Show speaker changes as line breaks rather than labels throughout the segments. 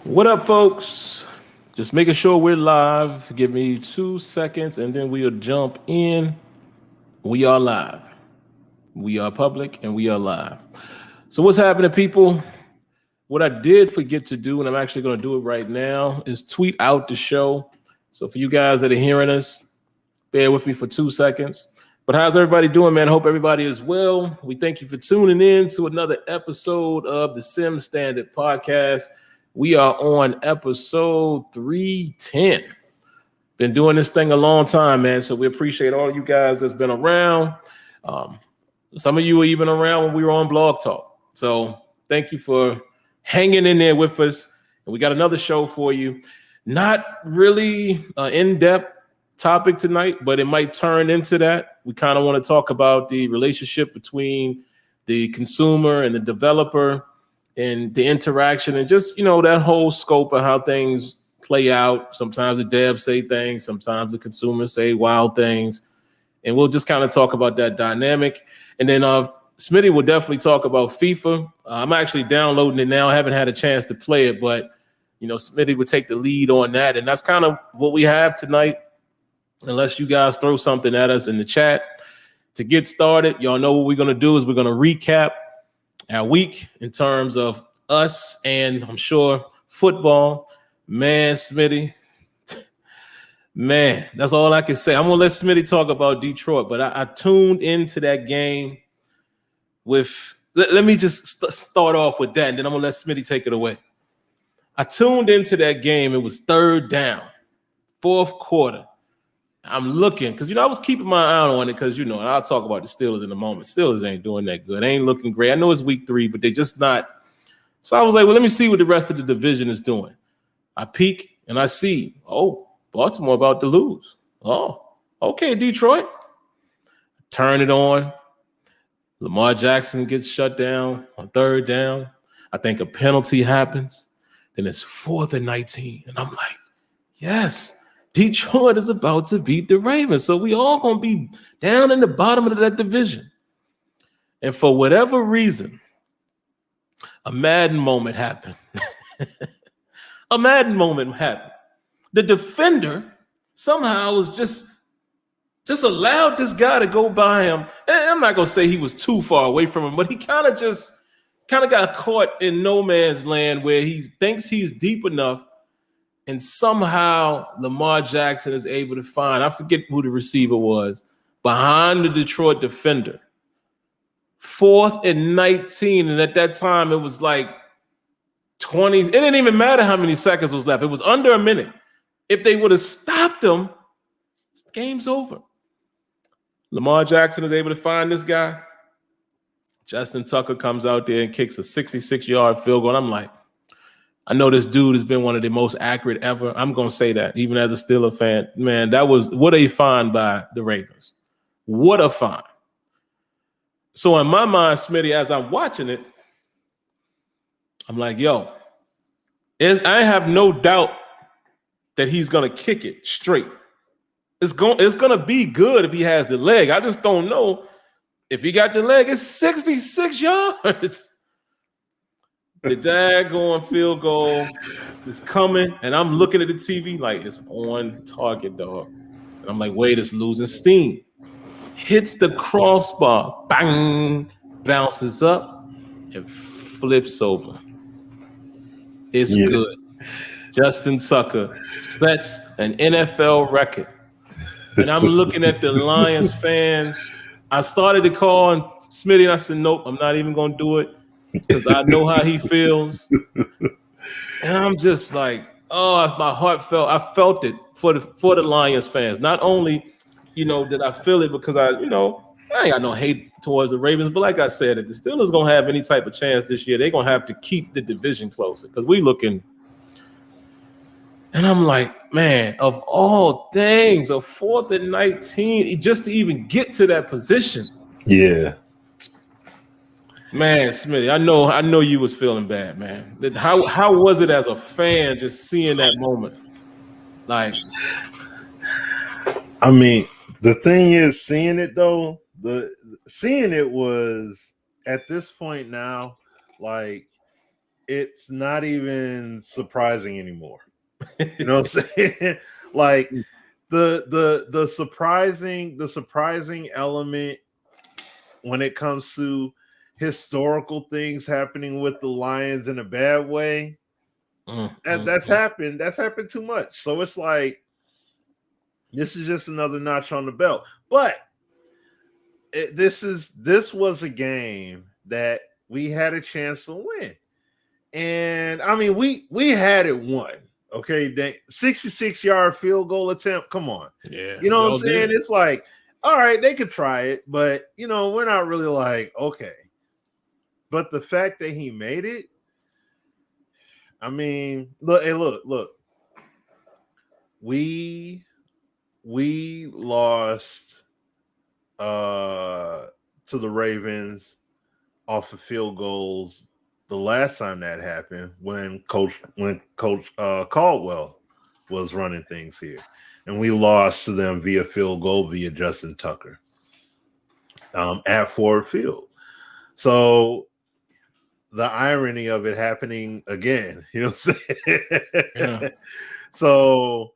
What up, folks? Just making sure we're live. Give me 2 seconds and then we'll jump in. We are live. We are public and we are live. So, what's happening, people? What I did forget to do, and I'm actually going to do it right now, is tweet out the show. So, for you guys that are hearing us, bear with me for 2 seconds. But how's everybody doing, man? I hope everybody is well. We thank you for tuning in to another episode of the Sim Standard Podcast. We are on episode 310. Been doing this thing a long time, man. So we appreciate all you guys that's been around. Some of you were even around when we were on Blog Talk. So thank you for hanging in there with us. And we got another show for you. Not really in-depth topic tonight, but it might turn into that. We kind of want to talk about the relationship between the consumer and the developer and the interaction and just, that whole scope of how things play out. Sometimes the devs say things, sometimes the consumers say wild things. And we'll just kind of talk about that dynamic. And then Smitty will definitely talk about FIFA. I'm actually downloading it now. I haven't had a chance to play it, but, Smitty would take the lead on that. And that's kind of what we have tonight, unless you guys throw something at us in the chat. To get started, y'all know what we're going to do is we're going to recap our week in terms of us and I'm sure football. Man, Smitty, man, that's all I can say. I'm going to let Smitty talk about Detroit, but I tuned into that game with, let me just start off with that, and then I'm going to let Smitty take it away. I tuned into that game. It was third down, fourth quarter. I'm looking because, I was keeping my eye on it because, and I'll talk about the Steelers in a moment. Steelers ain't doing that good. They ain't looking great. I know it's week 3, but they're just not. So I was like, well, let me see what the rest of the division is doing. I peek and I see, Baltimore about to lose. Oh, okay, Detroit. Turn it on. Lamar Jackson gets shut down on third down. I think a penalty happens. Then it's 4th and 19. And I'm like, yes. Detroit is about to beat the Ravens. So we all going to be down in the bottom of that division. And for whatever reason, a Madden moment happened. A Madden moment happened. The defender somehow was just allowed this guy to go by him. And I'm not going to say he was too far away from him, but he kind of got caught in no man's land where he thinks he's deep enough. And somehow Lamar Jackson is able to find, I forget who the receiver was, behind the Detroit defender. 4th and 19. And at that time, it was like 20. It didn't even matter how many seconds was left. It was under a minute. If they would have stopped him, the game's over. Lamar Jackson is able to find this guy. Justin Tucker comes out there and kicks a 66-yard field goal. And I'm like, I know this dude has been one of the most accurate ever. I'm going to say that, even as a Steelers fan. Man, that was what a find by the Ravens. What a find. So in my mind, Smitty, as I'm watching it, I'm like, I have no doubt that he's going to kick it straight. It's going to be good if he has the leg. I just don't know if he got the leg. It's 66 yards. The daggone field goal is coming, and I'm looking at the TV like it's on target, dog. And I'm like, wait, it's losing steam. Hits the crossbar, bang, bounces up, and flips over. It's good. Justin Tucker sets an NFL record. And I'm looking at the Lions fans. I started to call on Smitty, and I said, nope, I'm not even going to do it. Because I know how he feels. And I'm just like, my heart I felt it for the Lions fans. Not only, did I feel it because I ain't got no hate towards the Ravens, but like I said, if the Steelers going to have any type of chance this year, they're going to have to keep the division closer because we looking. And I'm like, man, of all things, a 4th and 19, just to even get to that position.
Yeah.
Man, Smitty, I know you was feeling bad, man. How was it as a fan just seeing that moment? Like,
I mean, the thing is, seeing it though, seeing it was at this point now, like it's not even surprising anymore. You know what I'm saying? Like the surprising element when it comes to historical things happening with the Lions in a bad way. That's happened. That's happened too much. So it's like this is just another notch on the belt. But this was a game that we had a chance to win. And I mean, we had it won. Okay, 66-yard field goal attempt. Come on.
Yeah.
You know what I'm saying? It's like, all right, they could try it, but you know, we're not really like, okay. But the fact that he made it, I mean, look. We lost to the Ravens off of field goals the last time that happened when Coach Caldwell was running things here, and we lost to them via field goal via Justin Tucker at Ford Field. So the irony of it happening again, you know what I'm saying? Yeah. So,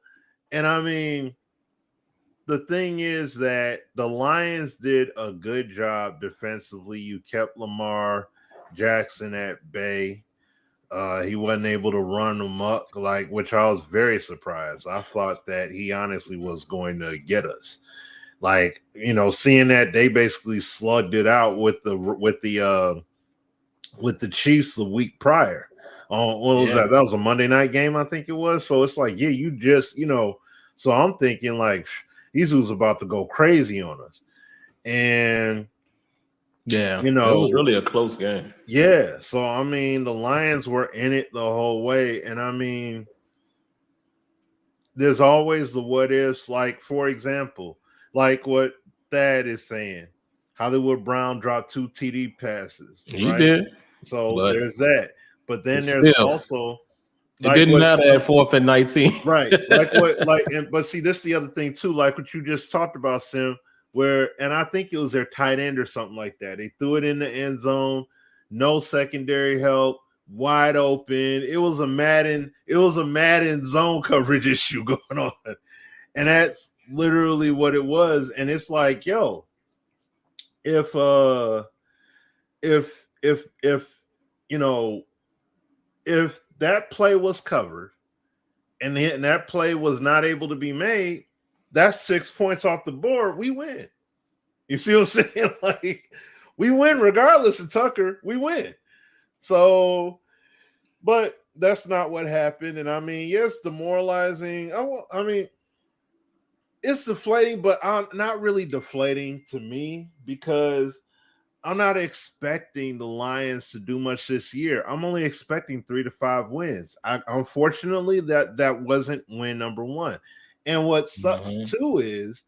and I mean, the thing is that the Lions did a good job defensively. You kept Lamar Jackson at bay. He wasn't able to run amok, which I was very surprised. I thought that he honestly was going to get us. Like, you know, seeing that they basically slugged it out with the Chiefs the week prior. What was that? That was a Monday night game, I think it was. So it's like, yeah, you just, you know. So I'm thinking like, these was about to go crazy on us. And
yeah, you know, it was really a close game.
Yeah. So I mean, the Lions were in it the whole way. And I mean, there's always the what ifs, like, for example, like what Thad is saying. Hollywood Brown dropped 2 TD passes.
He did.
So there's that. But then there's also
it didn't matter at 4th and 19.
Right. But see, this is the other thing too, like what you just talked about, Sim, and I think it was their tight end or something like that. They threw it in the end zone, no secondary help, wide open. It was a Madden zone coverage issue going on. And that's literally what it was. And it's like, yo, if you know, if that play was covered and that play was not able to be made, that's 6 points off the board. We win. You see what I'm saying? Like, we win regardless of Tucker. We win. So, but that's not what happened. And I mean, yes, demoralizing. I mean, it's deflating, but not really deflating to me because I'm not expecting the Lions to do much this year. I'm only expecting 3 to 5 wins. Unfortunately, that wasn't win number 1. And what sucks too is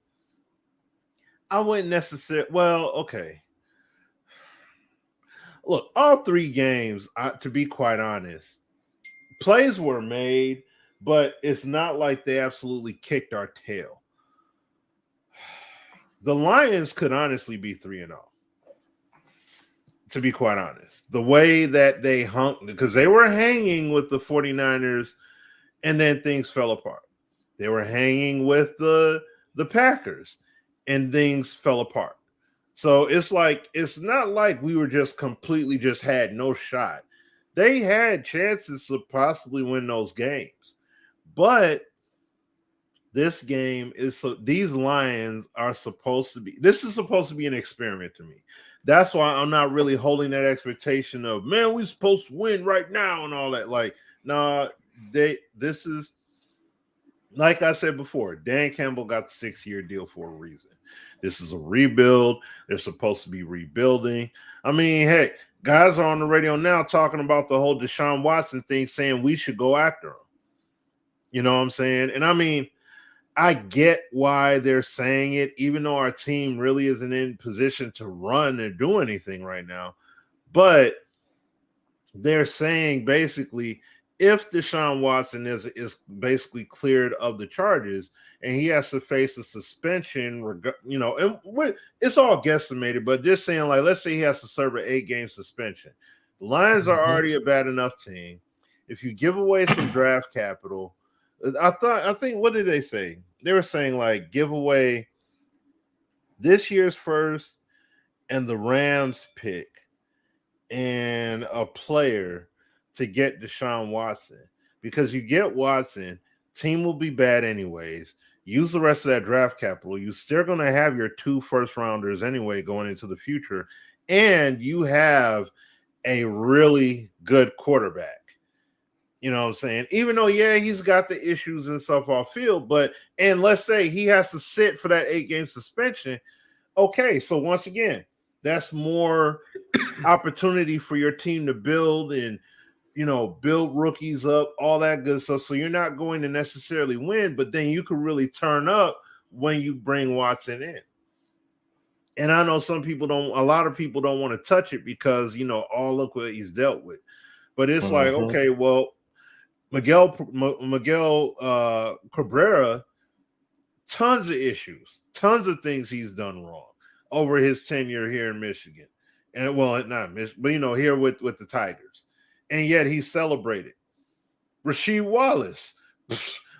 I wouldn't necessarily. Well, okay. Look, all 3 games, to be quite honest, plays were made, but it's not like they absolutely kicked our tail. The Lions could honestly be 3-0. To be quite honest, the way that they hung, because they were hanging with the 49ers and then things fell apart. They were hanging with the Packers and things fell apart. So it's like, it's not like we were just completely just had no shot. They had chances to possibly win those games. But this game is these Lions are supposed to be, this is supposed to be an experiment to me. That's why I'm not really holding that expectation of, man, we're supposed to win right now and all that. Like, nah, this is, like I said before, Dan Campbell got the 6-year deal for a reason. This is a rebuild. They're supposed to be rebuilding. I mean, hey, guys are on the radio now talking about the whole Deshaun Watson thing, saying we should go after him. You know what I'm saying? And I mean, I get why they're saying it, even though our team really isn't in position to run or do anything right now. But they're saying basically, if Deshaun Watson is basically cleared of the charges and he has to face a suspension, you know, and it's all guesstimated, but just saying, like, let's say he has to serve an 8-game suspension. The Lions are
Mhm.
already a bad enough team. If you give away some draft capital, I think what did they say? They were saying like give away this year's first and the Rams pick and a player to get Deshaun Watson. Because you get Watson, team will be bad anyways. Use the rest of that draft capital. You're still going to have your 2 first rounders anyway going into the future. And you have a really good quarterback. You know what I'm saying? Even though, yeah, he's got the issues and stuff off field, but and let's say he has to sit for that 8-game suspension. Okay, so once again, that's more opportunity for your team to build and build rookies up, all that good stuff. So you're not going to necessarily win, but then you can really turn up when you bring Watson in. And I know a lot of people don't want to touch it because oh, look what he's dealt with. But it's like, okay, well, Miguel Cabrera, tons of issues, tons of things he's done wrong over his tenure here in Michigan. And well, not Michigan, but here with the Tigers. And yet he's celebrated. Rasheed Wallace,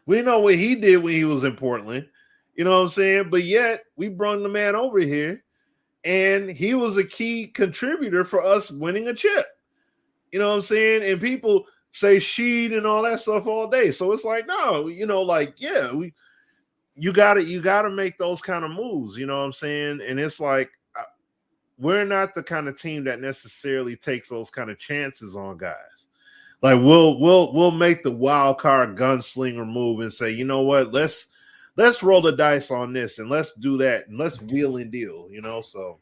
we know what he did when he was in Portland. You know what I'm saying? But yet we brought the man over here and he was a key contributor for us winning a chip. You know what I'm saying? And people say Sheed and all that stuff all day. So it's like, no, you gotta make those kind of moves. You know what I'm saying? And it's like we're not the kind of team that necessarily takes those kind of chances on guys. Like we'll make the wild card gunslinger move and say, you know what, let's roll the dice on this and let's do that and let's wheel and deal. So.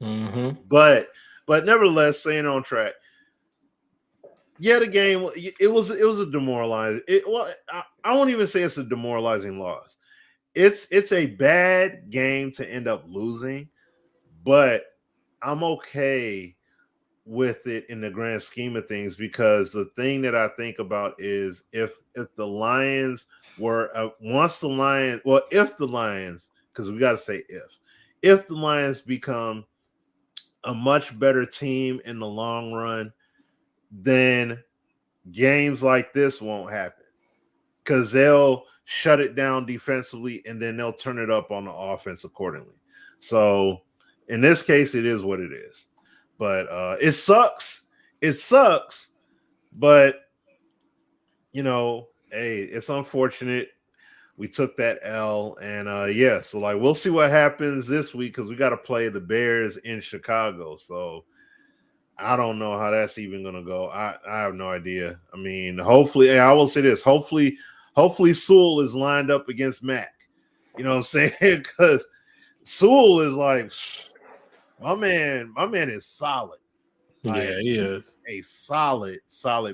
But nevertheless, staying on track. Yeah, the game it was a demoralizing. I won't even say it's a demoralizing loss. It's a bad game to end up losing, but I'm okay with it in the grand scheme of things because the thing that I think about is if the Lions were if the Lions, because we got to say if the Lions become a much better team in the long run, then games like this won't happen because they'll shut it down defensively and then they'll turn it up on the offense accordingly. So in this case, it is what it is. But it sucks. It sucks. But, hey, it's unfortunate. We took that L. And, so, like, we'll see what happens this week because we got to play the Bears in Chicago. So I don't know how that's even going to go. I have no idea. I mean, hopefully, I will say this. Hopefully Sewell is lined up against Mac. You know what I'm saying? Because Sewell is like, my man is solid. Like,
he is
a solid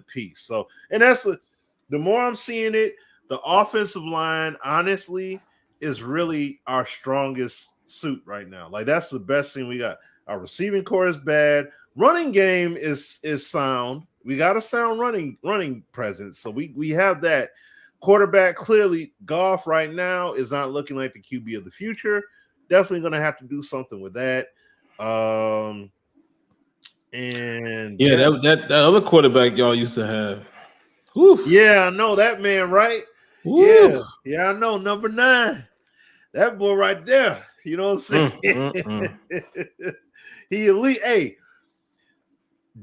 piece. So, and that's the more I'm seeing it, the offensive line, honestly, is really our strongest suit right now. Like, that's the best thing we got. Our receiving core is bad. Running game is sound. We got a sound running presence. So we have that. Quarterback, clearly, Goff right now is not looking like the QB of the future. Definitely going to have to do something with that. And
that other quarterback y'all used to have.
Yeah, I know that man, right?
Oof.
Yeah, I know. Number 9. That boy right there. You know what I'm saying? He elite. Hey,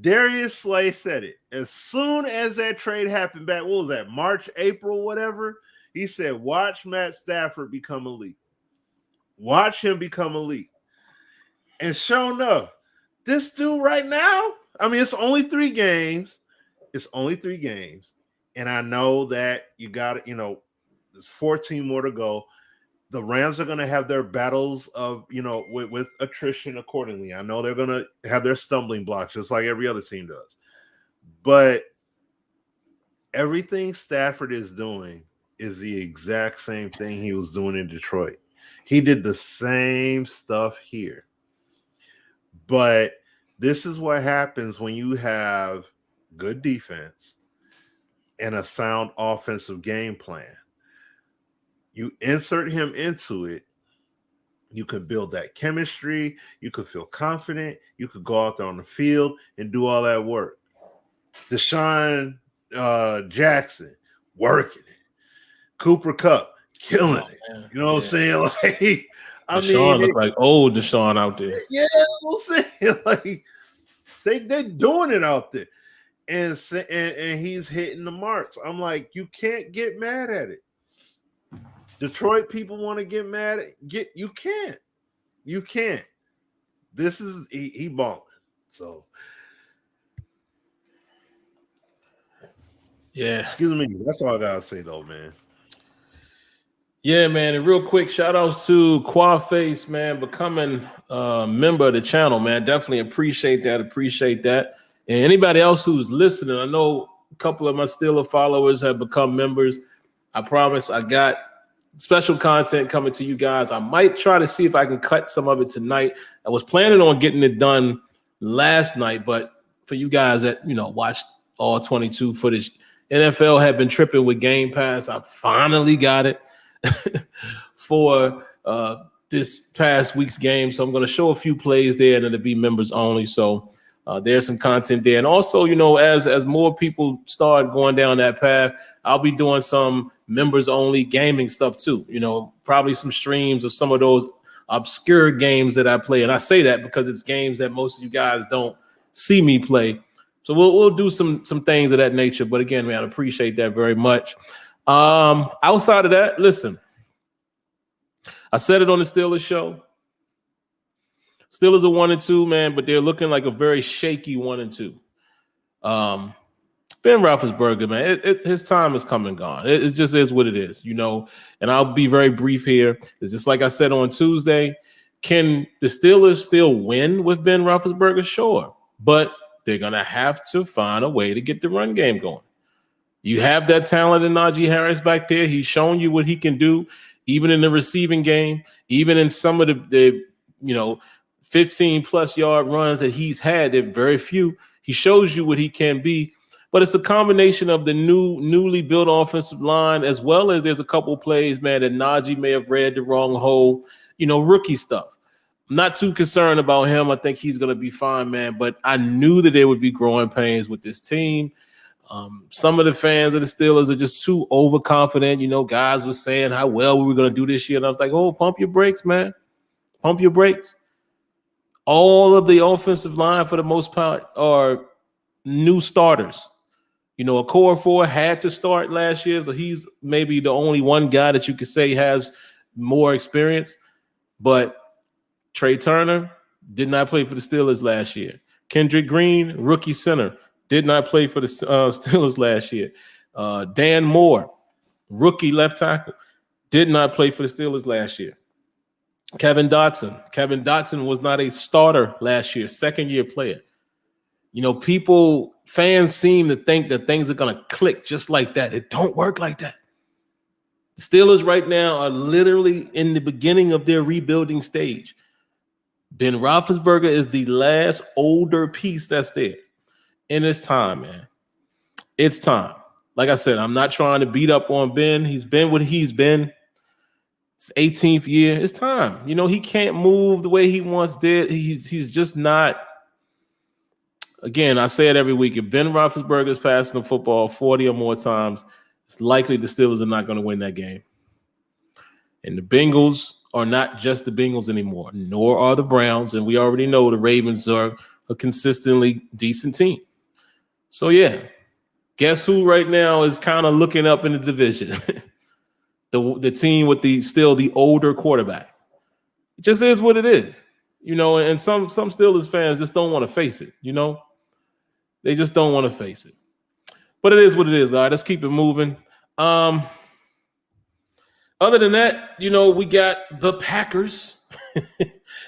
Darius Slay said it. As soon as that trade happened back, what was that? March, April, whatever. He said, watch Matt Stafford become elite. Watch him become elite. And sure enough, this dude right now, I mean, it's only 3 games. And I know that you got it, there's 14 more to go. The Rams are going to have their battles of, with attrition accordingly. I know they're going to have their stumbling blocks just like every other team does. But everything Stafford is doing is the exact same thing he was doing in Detroit. He did the same stuff here. But this is what happens when you have good defense and a sound offensive game plan. You insert him into it, You could build that chemistry. You could feel confident. You could go out there on the field and do all that work. Deshaun Jackson working it. Cooper Kupp killing it.
Man.
You know what I'm saying? Like,
Deshaun look like old Deshaun out there.
Yeah, I'm saying, like, they're doing it out there. And he's hitting the marks. I'm like, you can't get mad at it. Detroit people want to get mad at you can't. You can't. This is he balling. So
yeah.
Excuse me. That's all I gotta say though, man.
Yeah, man. And real quick, shout outs to Quaface, man, becoming a member of the channel, man. Definitely appreciate that. And anybody else who's listening, I know a couple of my Steeler followers have become members. I promise I got special content coming to you guys. I might try to see if I can cut some of it tonight. I was planning on getting it done last night, but for you guys that, watched all 22 footage, NFL had been tripping with Game Pass. I finally got it for this past week's game. So I'm going to show a few plays there and it'll be members only. So there's some content there. And also, as more people start going down that path, I'll be doing some members only gaming stuff too. Probably some streams of some of those obscure games that I play. And I say that because it's games that most of you guys don't see me play. So we'll do some things of that nature. But again, man, I appreciate that very much. Outside of that, listen, I said it on the Steelers show. Steelers are 1-2, man, but they're looking like a very shaky 1-2. Ben Roethlisberger, man, his time is come and gone. It just is what it is, and I'll be very brief here. It's just like I said on Tuesday. Can the Steelers still win with Ben Roethlisberger? Sure, but they're going to have to find a way to get the run game going. You have that talent in Najee Harris back there. He's shown you what he can do, even in the receiving game, even in some of the 15-plus yard runs that he's had. They're very few. He shows you what he can be. But it's a combination of the newly built offensive line, as well as there's a couple plays, man, that Najee may have read the wrong hole, rookie stuff. I'm not too concerned about him. I think he's going to be fine, man. But I knew that there would be growing pains with this team. Some of the fans of the Steelers are just too overconfident. Guys were saying how well we were going to do this year. And I was like, oh, pump your brakes, man. Pump your brakes. All of the offensive line, for the most part, are new starters. A core four had to start last year, so he's maybe the only one guy that you could say has more experience. But Trey Turner did not play for the Steelers last year. Kendrick Green, rookie center, did not play for the Steelers last year. Dan Moore, rookie left tackle, did not play for the Steelers last year. Kevin Dotson was not a starter last year, second-year player. Fans seem to think that things are going to click just like that. It don't work like that. The Steelers right now are literally in the beginning of their rebuilding stage. Ben Roethlisberger is the last older piece that's there. And it's time, man. It's time. Like I said, I'm not trying to beat up on Ben. He's been what he's been. It's 18th year. It's time. He can't move the way he once did. He's just not. Again, I say it every week. If Ben Roethlisberger is passing the football 40 or more times, it's likely the Steelers are not going to win that game. And the Bengals are not just the Bengals anymore, nor are the Browns. And we already know the Ravens are a consistently decent team. So, yeah, guess who right now is kind of looking up in the division? the team with the older quarterback. It just is what it is. And some Steelers fans just don't want to face it, They just don't want to face it. But it is what it is, guys. Let's keep it moving. Other than that, we got the Packers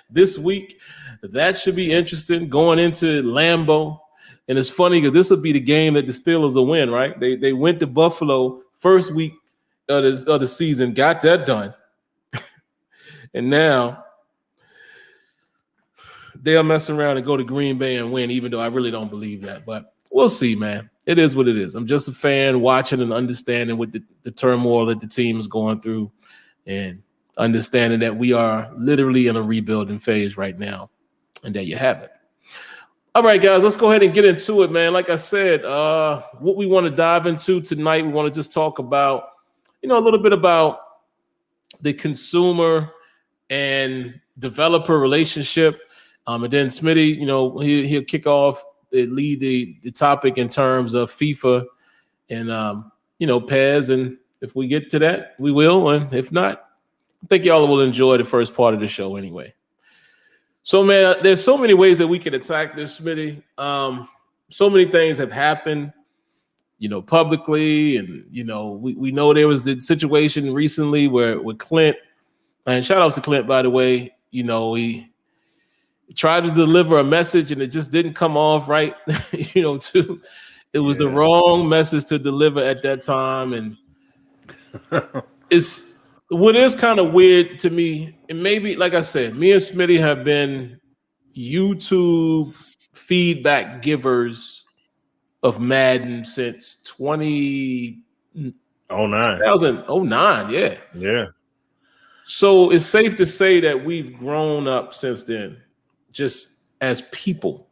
this week. That should be interesting going into Lambeau. And it's funny because this will be the game that the Steelers will win, right? They went to Buffalo first week of the season, got that done. And now they'll mess around and go to Green Bay and win, even though I really don't believe that. But we'll see, man. It is what it is. I'm just a fan watching and understanding what the turmoil that the team is going through. And understanding that we are literally in a rebuilding phase right now. And there you have it. All right, guys, let's go ahead and get into it, man. Like I said, what we want to dive into tonight, we want to just talk about, a little bit about the consumer and developer relationship. And then Smitty, he'll kick off, lead the topic in terms of FIFA and, PES. And if we get to that, we will. And if not, I think y'all will enjoy the first part of the show anyway. So, man, there's so many ways that we can attack this, Smitty. So many things have happened, publicly. And, we know there was the situation recently with Clint. And shout out to Clint, by the way. He tried to deliver a message and it just didn't come off right. It was the wrong message to deliver at that time. And it's what is kind of weird to me, and maybe, like I said, me and Smitty have been YouTube feedback givers of Madden since 2009.
Yeah.
So it's safe to say that we've grown up since then, just as people.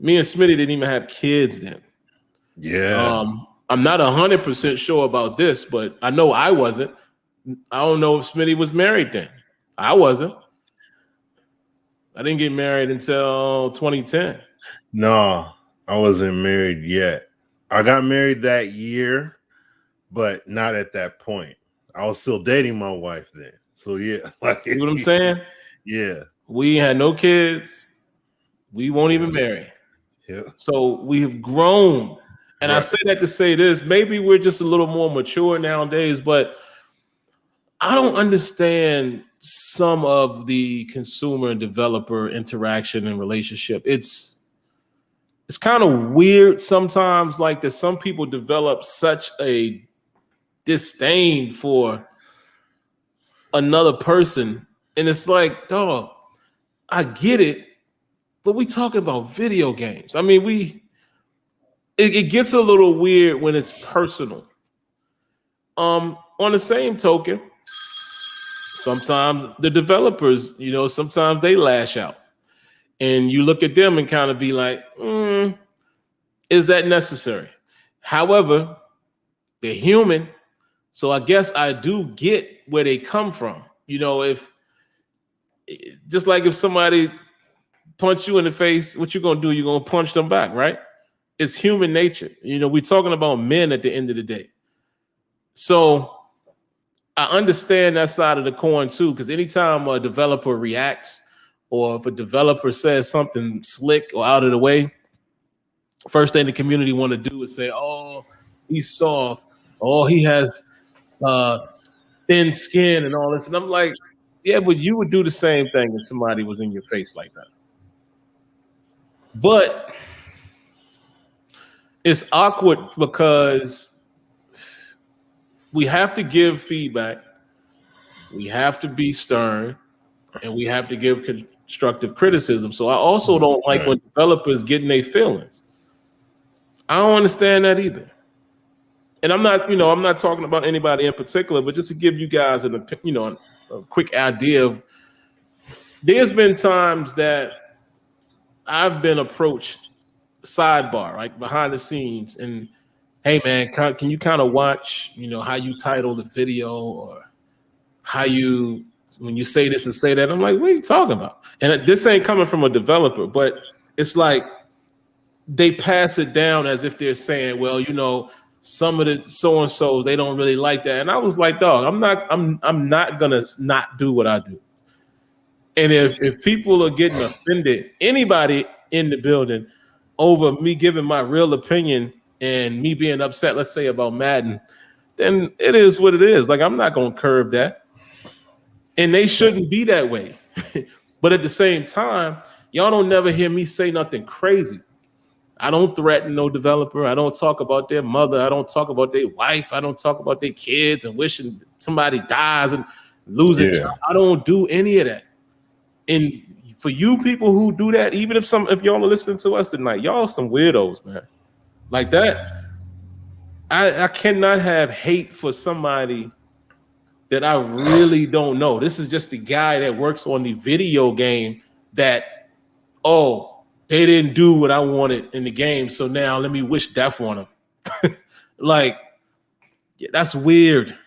Me and Smitty didn't even have kids then.
Yeah.
I'm not 100% sure about this, but I know I wasn't. I don't know if Smitty was married then. I wasn't. I didn't get married until 2010.
No, I wasn't married yet. I got married that year, but not at that point. I was still dating my wife then. So yeah.
See what I'm saying?
Yeah.
We had no kids. We won't even marry.
Yeah.
So we have grown. And I say that to say this. Maybe we're just a little more mature nowadays, but I don't understand some of the consumer and developer interaction and relationship. It's kind of weird sometimes, like that some people develop such a disdain for another person. And it's like, dog, I get it, but we talking about video games. I mean, it gets a little weird when it's personal. On the same token, sometimes the developers, sometimes they lash out. And you look at them and kind of be like, is that necessary? However, they're human. So I guess I do get where they come from. If just like if somebody punch you in the face, what you going to do? You're going to punch them back, right? It's human nature. We're talking about men at the end of the day. So I understand that side of the coin too, because anytime a developer reacts or if a developer says something slick or out of the way, first thing the community want to do is say, oh, he's soft. Oh, he has thin skin and all this. And I'm like, yeah, but you would do the same thing if somebody was in your face like that. But it's awkward because we have to give feedback, we have to be stern, and we have to give constructive criticism. So I also don't like when developers getting their feelings. I don't understand that either. And I'm not talking about anybody in particular, but just to give you guys a quick idea of, there's been times that I've been approached sidebar, right, behind the scenes, and hey man, can you kind of watch, how you title the video or how you, when you say this and say that. I'm like, what are you talking about? And this ain't coming from a developer, but it's like they pass it down as if they're saying, well, some of the so-and-sos, they don't really like that. And I was like, dog, I'm not gonna not do what I do. And if people are getting offended, anybody in the building, over me giving my real opinion and me being upset, let's say about Madden, then it is what it is. Like, I'm not going to curb that. And they shouldn't be that way. But at the same time, y'all don't never hear me say nothing crazy. I don't threaten no developer. I don't talk about their mother. I don't talk about their wife. I don't talk about their kids and wishing somebody dies and losing. Yeah. I don't do any of that. And for you people who do that, even if y'all are listening to us tonight, y'all some weirdos, man. Like that. I cannot have hate for somebody that I really don't know. This is just the guy that works on the video game that, oh, they didn't do what I wanted in the game, so now let me wish death on them. Like, yeah, that's weird.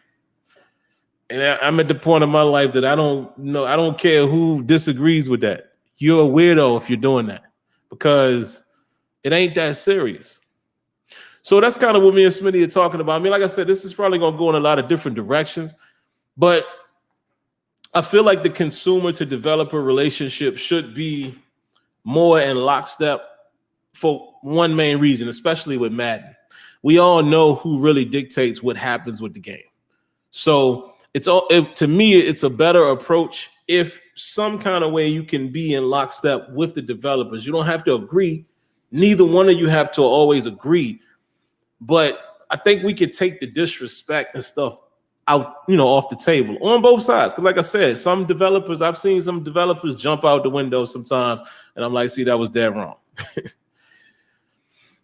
And I'm at the point of my life that I don't care who disagrees with that. You're a weirdo if you're doing that, because it ain't that serious. So that's kind of what me and Smitty are talking about. I mean, like I said, this is probably going to go in a lot of different directions, but I feel like the consumer to developer relationship should be more in lockstep for one main reason, especially with Madden. We all know who really dictates what happens with the game. So to me, it's a better approach if some kind of way you can be in lockstep with the developers. You don't have to agree. Neither one of you have to always agree. But I think we could take the disrespect and stuff out, off the table on both sides. Because like I said, I've seen some developers jump out the window sometimes, and I'm like, see, that was dead wrong.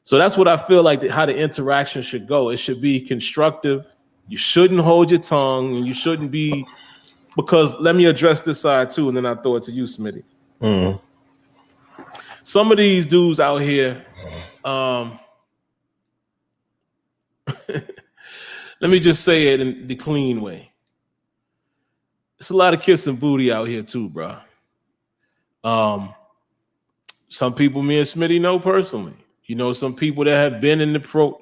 So that's what I feel like how the interaction should go. It should be constructive. You shouldn't hold your tongue, and you shouldn't be, because let me address this side too, and then I throw it to you, Smitty.
Mm.
Some of these dudes out here, let me just say it in the clean way. It's a lot of kissing booty out here too, bro. Some people me and Smitty know personally. Some people that have been in the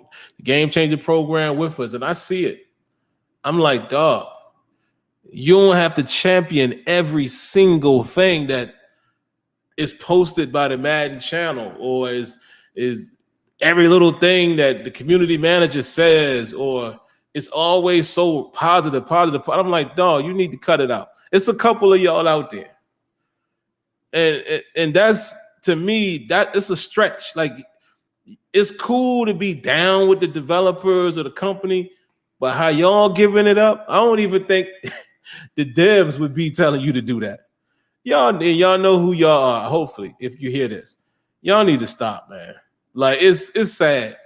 game changer program with us, and I see it. I'm like, dog, you don't have to champion every single thing that is posted by the Madden channel, or is every little thing that the community manager says, or it's always so positive. I'm like, dog, you need to cut it out. It's a couple of y'all out there. And that's, to me, that it's a stretch. Like, it's cool to be down with the developers or the company, but how y'all giving it up, I don't even think the devs would be telling you to do that. Y'all know who y'all are, hopefully, if you hear this. Y'all need to stop, man. Like, it's sad.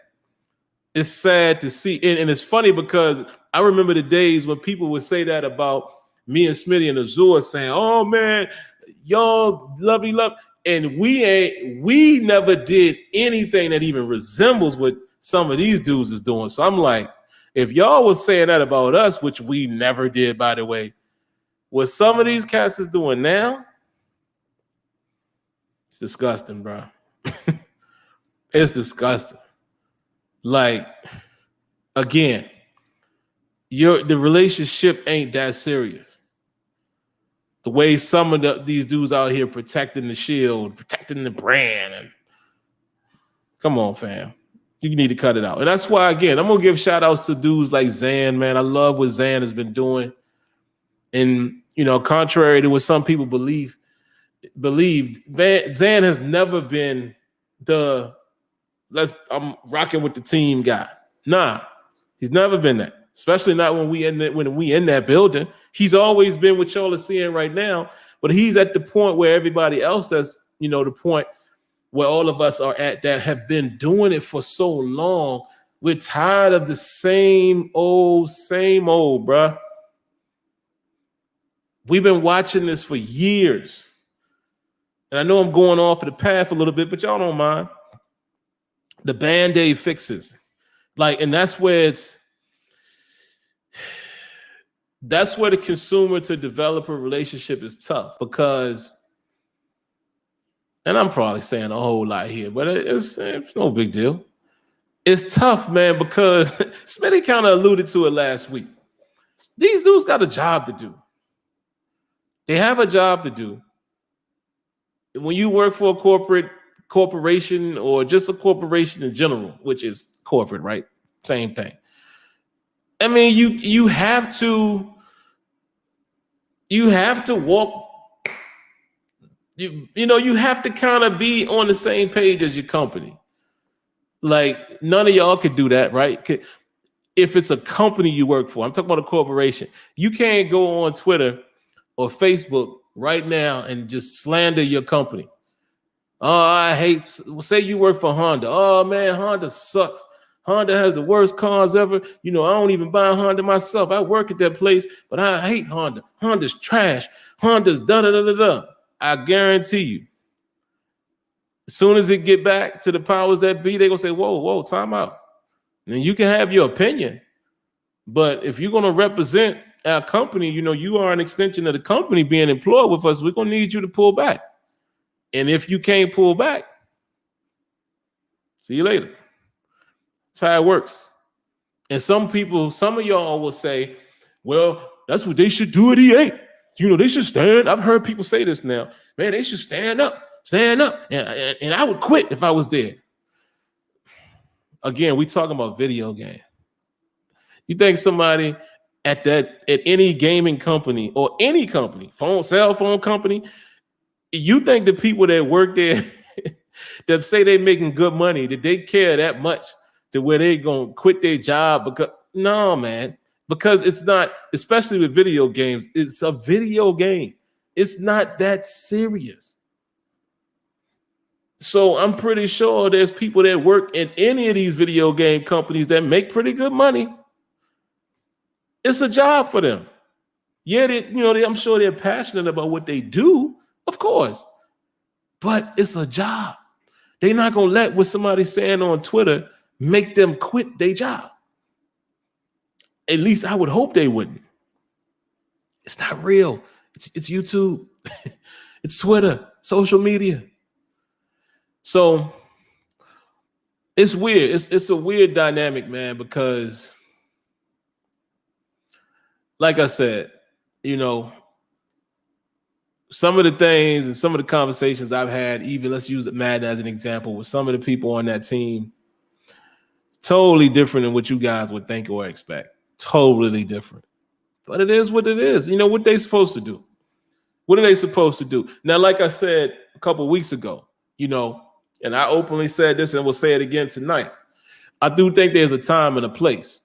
It's sad to see. And it's funny because I remember the days when people would say that about me and Smitty and Azure, saying, oh, man, y'all lovey love. And we never did anything that even resembles what some of these dudes is doing. So I'm like, if y'all was saying that about us, which we never did, by the way, what some of these cats is doing now, it's disgusting, bro. It's disgusting. Like, again, the relationship ain't that serious. The way some of these dudes out here protecting the shield, protecting the brand, and come on, fam. You need to cut it out. And that's why, again, I'm going to give shout outs to dudes like Zan, man. I love what Zan has been doing. And, contrary to what some people believed, Zan has never been I'm rocking with the team guy. Nah, he's never been that. Especially not when we in that building. He's always been what y'all are seeing right now, but he's at the point where everybody else that's, the point where all of us are at that have been doing it for so long. We're tired of the same old, bruh. We've been watching this for years. And I know I'm going off of the path a little bit, but y'all don't mind. The Band-Aid fixes. And that's where the consumer to developer relationship is tough, because, and I'm probably saying a whole lot here, but it's no big deal. It's tough, man, because Smitty kind of alluded to it last week. These dudes got a job to do. They have a job to do. When you work for a corporation, or just a corporation in general, which is corporate, right? Same thing. I mean, you have to walk. You have to kind of be on the same page as your company. Like, none of y'all could do that, right? If it's a company you work for, I'm talking about a corporation. You can't go on Twitter or Facebook right now and just slander your company. Oh, say you work for Honda. Oh man, Honda sucks. Honda has the worst cars ever. You know, I don't even buy a Honda myself. I work at that place, but I hate Honda. Honda's trash. Honda's da-da-da-da-da. I guarantee you, as soon as it get back to the powers that be, they're going to say, whoa, time out. And you can have your opinion, but if you're going to represent our company, you know, you are an extension of the company being employed with us. We're going to need you to pull back. And if you can't pull back, see you later. That's how it works. And some of y'all will say, well, that's what they should do at EA. You know, they should stand. I've heard people say this now. Man, they should stand up. And I would quit if I was there. Again, we talking about video game. You think somebody at any gaming company or any company, cell phone company, you think the people that work there that say they making good money, that they care that much to where they gonna quit their job? Because no, man, because it's not, especially with video games, it's a video game. It's not that serious. So I'm pretty sure there's people that work in any of these video game companies that make pretty good money. It's a job for them. Yeah, I'm sure they're passionate about what they do, of course, but it's a job. They're not gonna let what somebody's saying on Twitter make them quit their job. At least I would hope they wouldn't. It's not real. It's YouTube. It's Twitter, social media. So it's weird. It's a weird dynamic, man, because like I said, you know, some of the things and some of the conversations I've had, even let's use Madden as an example, with some of the people on that team, totally different than what you guys would think or expect. Totally different. But it is what it is. You know, what they supposed to do? What are they supposed to do? Now, like I said a couple of weeks ago, you know, and I openly said this and will say it again tonight, I do think there's a time and a place.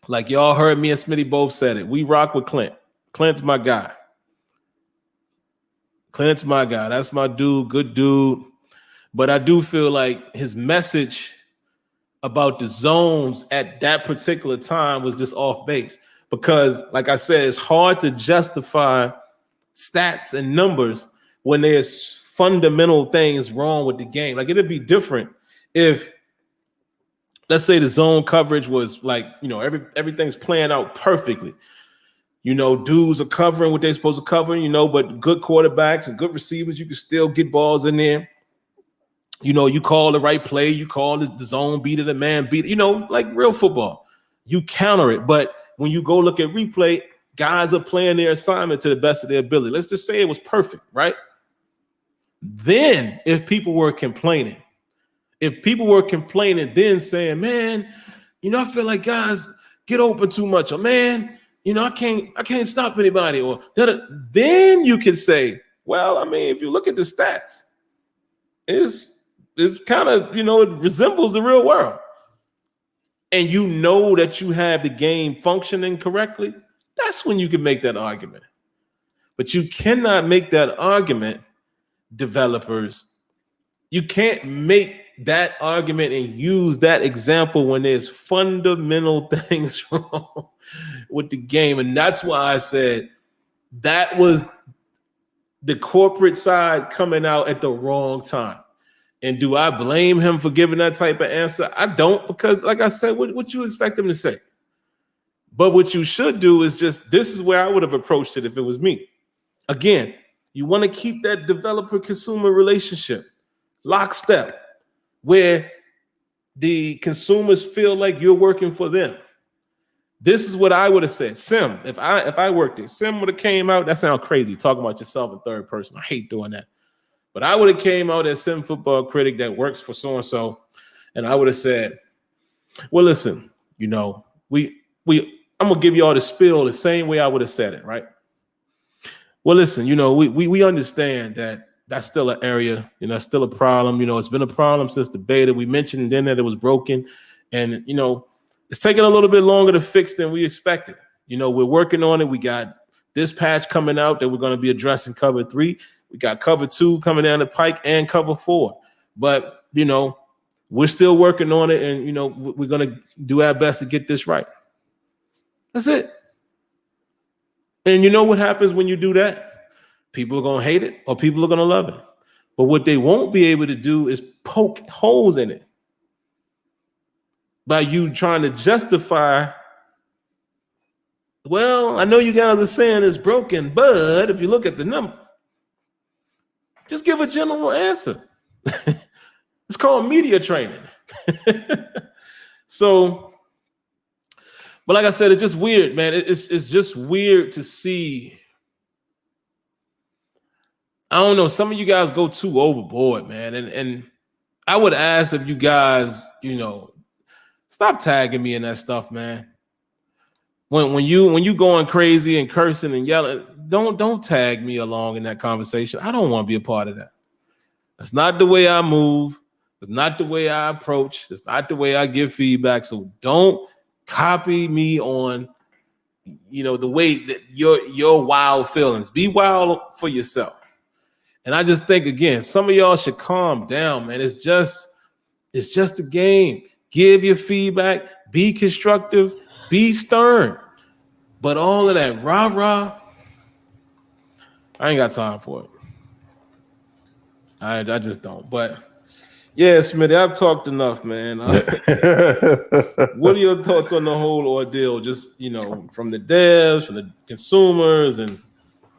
Like y'all heard me and Smitty both said it. We rock with Clint. Clint's my guy. Clint's my guy. That's my dude, good dude. But I do feel like his message about the zones at that particular time was just off base. Because, like I said, it's hard to justify stats and numbers when there's fundamental things wrong with the game. Like, it'd be different if, let's say, the zone coverage was like, you know, everything's playing out perfectly. You know, dudes are covering what they're supposed to cover, you know, but good quarterbacks and good receivers, you can still get balls in there. You know, you call the right play, you call the zone beat it, the man beat it, you know, like real football. You counter it. But when you go look at replay, guys are playing their assignment to the best of their ability. Let's just say it was perfect, right? Then if people were complaining, then saying, man, you know, I feel like guys get open too much, or man, you know, I can't stop anybody, or then you can say, well, I mean, if you look at the stats, it's kind of, you know, it resembles the real world. And you know that you have the game functioning correctly, that's when you can make that argument. But you cannot make that argument, developers. You can't make that argument and use that example when there's fundamental things wrong with the game. And that's why I said that was the corporate side coming out at the wrong time. And do I blame him for giving that type of answer? I don't, because like I said, what you expect him to say? But what you should do is just, this is where I would have approached it if it was me. Again, you want to keep that developer-consumer relationship lockstep, where the consumers feel like you're working for them. This is what I would have said. Sim, if I worked there, Sim would have came out. That sounds crazy, talking about yourself in third person. I hate doing that. But I would have came out as SimFBallCritic that works for so-and-so, and I would have said, well, listen, you know, I'm going to give you all the spiel the same way I would have said it, right? Well, listen, you know, we understand that that's still an area, you know, that's still a problem. You know, it's been a problem since the beta. We mentioned then that it was broken, and, you know, it's taking a little bit longer to fix than we expected. You know, we're working on it. We got this patch coming out that we're going to be addressing cover 3. We got cover 2 coming down the pike and cover 4. But, you know, We're still working on it, and we're gonna do our best to get this right. That's it. And you know what happens when you do that? People are gonna hate it, or people are gonna love it. But what they won't be able to do is poke holes in it by you trying to justify. Well, I know you guys are saying it's broken, but if you look at the number, just give a general answer. It's called media training. So, but like I said, it's just weird, man. It's just weird to see. I don't know. Some of you guys go too overboard, man. And I would ask if you guys, stop tagging me in that stuff, man. When you going crazy and cursing and yelling, don't tag me along in that conversation. I don't want to be a part of that. That's not the way I move. It's not the way I approach. It's not the way I give feedback. So don't copy me on, the way that your wild feelings. Be wild for yourself. And I just think, again, some of y'all should calm down, man. It's just a game. Give your feedback. Be constructive. Be stern. But all of that rah-rah, I ain't got time for it. I just don't. But yeah, Smitty, I've talked enough, man. What are your thoughts on the whole ordeal? Just, from the devs, from the consumers, and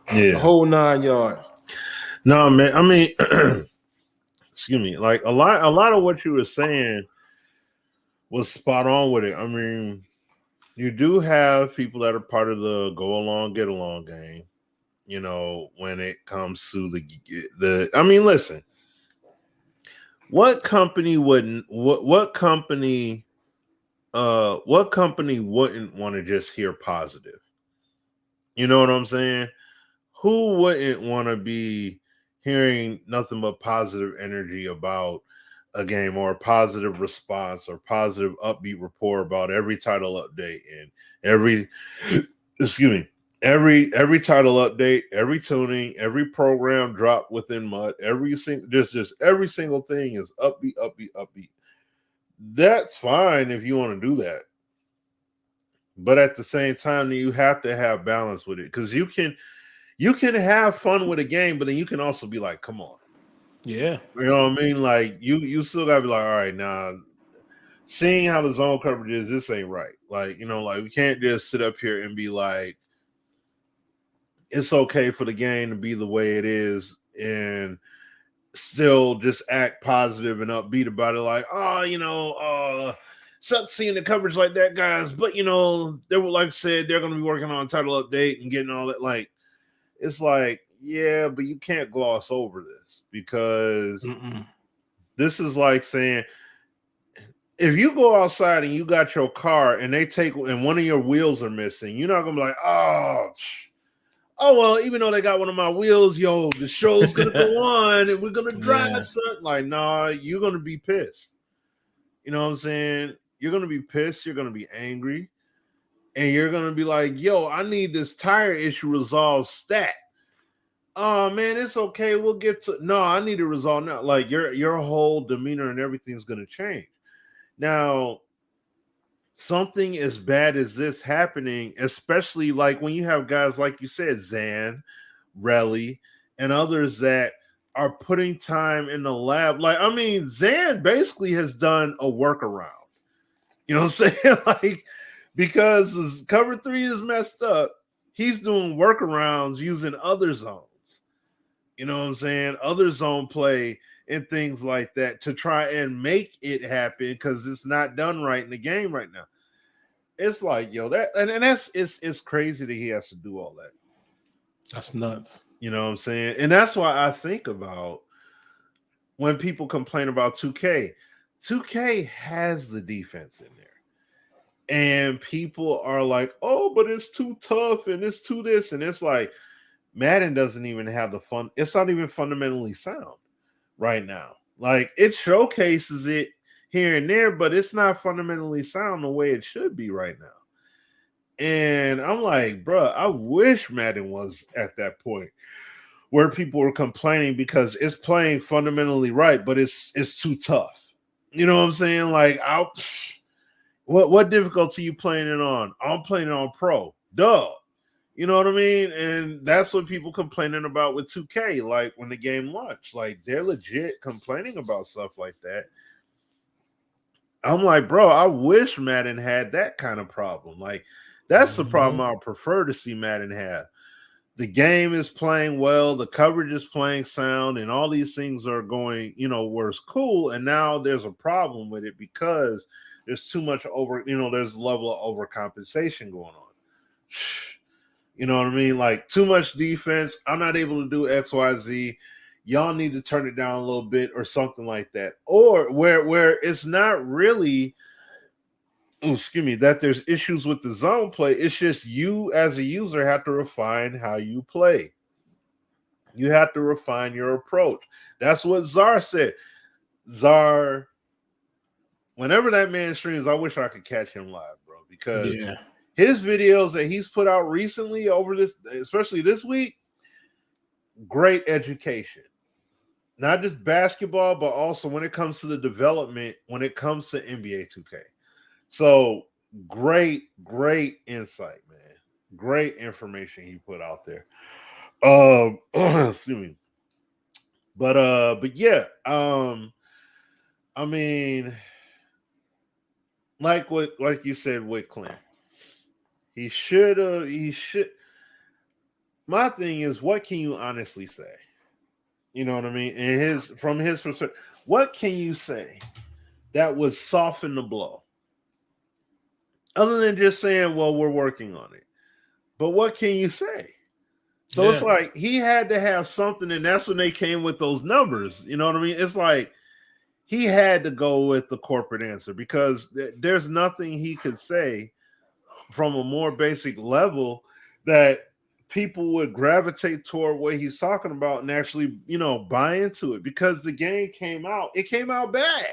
the whole 9 yards.
No, man. I mean, excuse me. Like a lot of what you were saying was spot on with it. I mean, you do have people that are part of the go along, get along game. When it comes to the. I mean, listen. What company wouldn't? What company wouldn't want to just hear positive? You know what I'm saying? Who wouldn't want to be hearing nothing but positive energy about a game, or a positive response, or positive upbeat report about every title update and every title update, every tuning, every program drop within MUD, every single thing is upbeat. That's fine if you want to do that. But at the same time, you have to have balance with it, because you can have fun with a game, but then you can also be like, come on.
Yeah.
You know what I mean? Like you still gotta be like, all right, now seeing how the zone coverage is, this ain't right. Like, we can't just sit up here and be like, it's okay for the game to be the way it is and still just act positive and upbeat about it. Like, sucks seeing the coverage like that, guys. But they were, like I said, they're gonna be working on a title update and getting all that. Like, it's like, yeah, but you can't gloss over this, because this is like saying, if you go outside and you got your car and and one of your wheels are missing, you're not gonna be like, oh well, even though they got one of my wheels, the show's gonna go on and we're gonna drive something. Like, nah, you're gonna be pissed. You know what I'm saying? You're gonna be pissed, you're gonna be angry, and you're gonna be like, I need this tire issue resolved stat. Oh man, it's okay. We'll get to. No, I need to resolve now. Like, your whole demeanor and everything's gonna change. Now, something as bad as this happening, especially like when you have guys like you said, Zan, Relly, and others that are putting time in the lab. Like, I mean, Zan basically has done a workaround. You know what I'm saying? Like, because his cover 3 is messed up, he's doing workarounds using other zones. You know what I'm saying? Other zone play and things like that to try and make it happen, because it's not done right in the game right now. It's like, it's crazy that he has to do all that.
That's nuts.
You know what I'm saying? And that's why I think about when people complain about 2K. 2K has the defense in there. And people are like, oh, but it's too tough and it's too this. And it's like, Madden doesn't even have the fun. It's not even fundamentally sound right now. Like, it showcases it here and there, but it's not fundamentally sound the way it should be right now. And I'm like, bro, I wish Madden was at that point where people were complaining because it's playing fundamentally right, but it's too tough. You know what I'm saying? Like, what difficulty you playing it on? I'm playing it on pro. Duh. You know what I mean? And that's what people complaining about with 2K, like when the game launched. Like, they're legit complaining about stuff like that. I'm like, bro, I wish Madden had that kind of problem. Like, that's the problem I prefer to see Madden have. The game is playing well, the coverage is playing sound, and all these things are going, where it's cool. And now there's a problem with it because there's too much there's a level of overcompensation going on. You know what I mean? Like, too much defense. I'm not able to do XYZ. Y'all need to turn it down a little bit or something like that. Or where it's not really, that there's issues with the zone play. It's just you as a user have to refine how you play. You have to refine your approach. That's what Czar said. Czar, whenever that man streams, I wish I could catch him live, bro, because his videos that he's put out recently over this, especially this week, great education. Not just basketball, but also when it comes to the development, when it comes to NBA 2K. So great insight, man. Great information he put out there. Excuse me. But yeah, I mean, like you said with Clint, he should. My thing is, what can you honestly say? You know what I mean? And from his perspective, what can you say that would soften the blow? Other than just saying, well, we're working on it. But what can you say? So it's like he had to have something, and that's when they came with those numbers. You know what I mean? It's like he had to go with the corporate answer because there's nothing he could say from a more basic level that people would gravitate toward what he's talking about and actually, buy into it, because the game came out. It came out bad.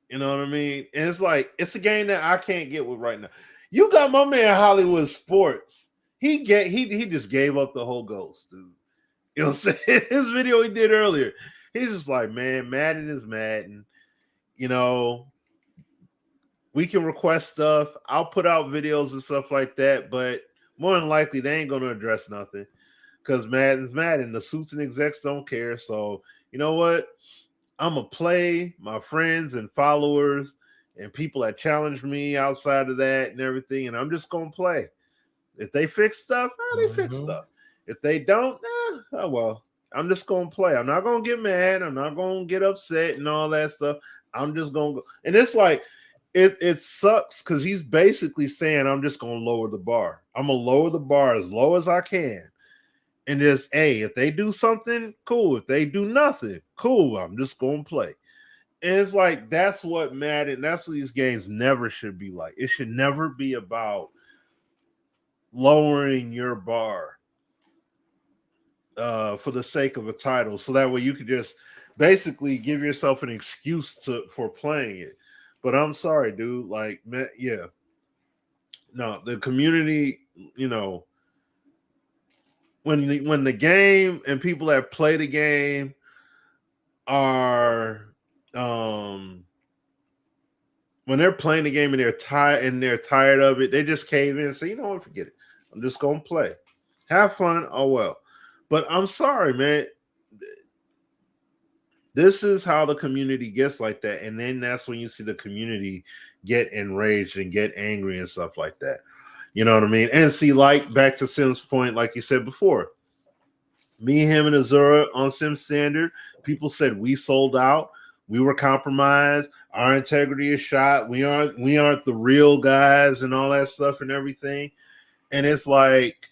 You know what I mean? And it's like, it's a game that I can't get with right now. You got my man Hollywood Sports. He just gave up the whole ghost, dude. You know what I'm saying? His video he did earlier. He's just like, man, Madden is Madden. We can request stuff. I'll put out videos and stuff like that, but more than likely they ain't going to address nothing because Madden's Madden. The suits and execs don't care. So you know what? I'm going to play my friends and followers and people that challenge me outside of that and everything, and I'm just going to play. If they fix stuff, they fix stuff. If they don't, oh well. I'm just going to play. I'm not going to get mad. I'm not going to get upset and all that stuff. I'm just going to go. And it's like, It sucks because he's basically saying, I'm just going to lower the bar. I'm going to lower the bar as low as I can. And just, hey, if they do something, cool. If they do nothing, cool. I'm just going to play. And it's like, that's what Madden, that's what these games never should be like. It should never be about lowering your bar for the sake of a title. So that way you could just basically give yourself an excuse for playing it. But I'm sorry, dude. Like, man, yeah. No, the community, when the game and people that play the game are, when they're playing the game and they're tired of it, they just cave in and say, you know what, forget it. I'm just gonna play. Have fun. Oh well. But I'm sorry, man. This is how the community gets like that. And then that's when you see the community get enraged and get angry and stuff like that. You know what I mean? And see, like, back to Sim's point, like you said before, me, him, and Azura on Sim Standard, people said we sold out. We were compromised. Our integrity is shot. We aren't the real guys and all that stuff and everything. And it's like,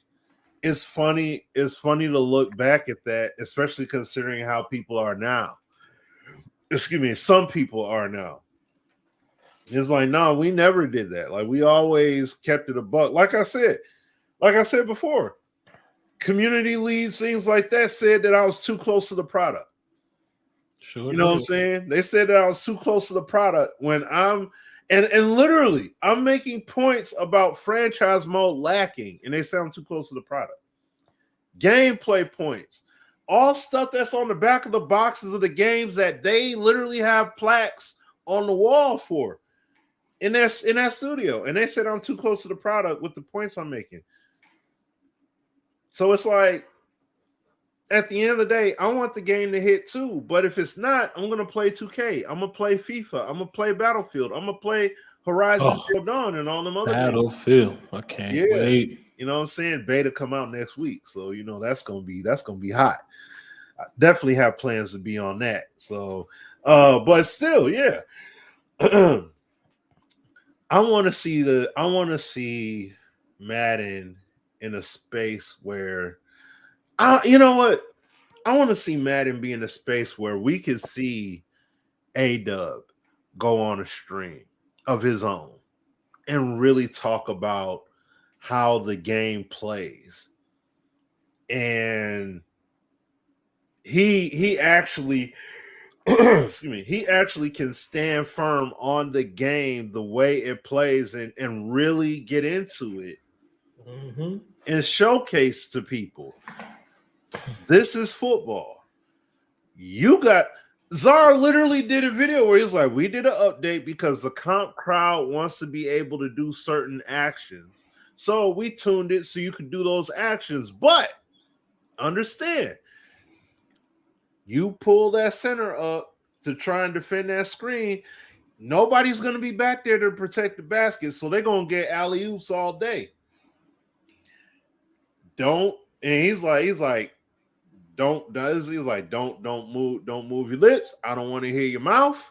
it's funny to look back at that, especially considering how people are now. Excuse me, some people are now. It's like, no, we never did that. Like, we always kept it a buck. Like I said before, community leads, things like that, said that I was too close to the product. Sure. You know what I'm saying? They said that I was too close to the product when and literally I'm making points about franchise mode lacking, and they say I'm too close to the product. Gameplay points. all stuff that's on the back of the boxes of the games that they literally have plaques on the wall for in that studio. And they said I'm too close to the product with the points I'm making. So it's like, at the end of the day, I want the game to hit too. But if it's not, I'm going to play 2K. I'm going to play FIFA. I'm going to play Battlefield. I'm going to play Horizon Zero Dawn and all them other
Battlefield. I can't wait.
You know what I'm saying? Beta come out next week. So, you know, that's going to be hot. I definitely have plans to be on that. So, but still, yeah. I want to see Madden in a space where, you know what? I want to see Madden be in a space where we could see A-Dub go on a stream of his own and really talk about how the game plays. And he actually excuse me, he actually can stand firm on the game, the way it plays, and really get into it and showcase to people, this is football. You got Czar literally did a video where he was like, we did an update because the comp crowd wants to be able to do certain actions. So we tuned it so you could do those actions. But understand, you pull that center up to try and defend that screen, nobody's going to be back there to protect the basket. So they're going to get alley-oops all day. Don't move your lips. I don't want to hear your mouth.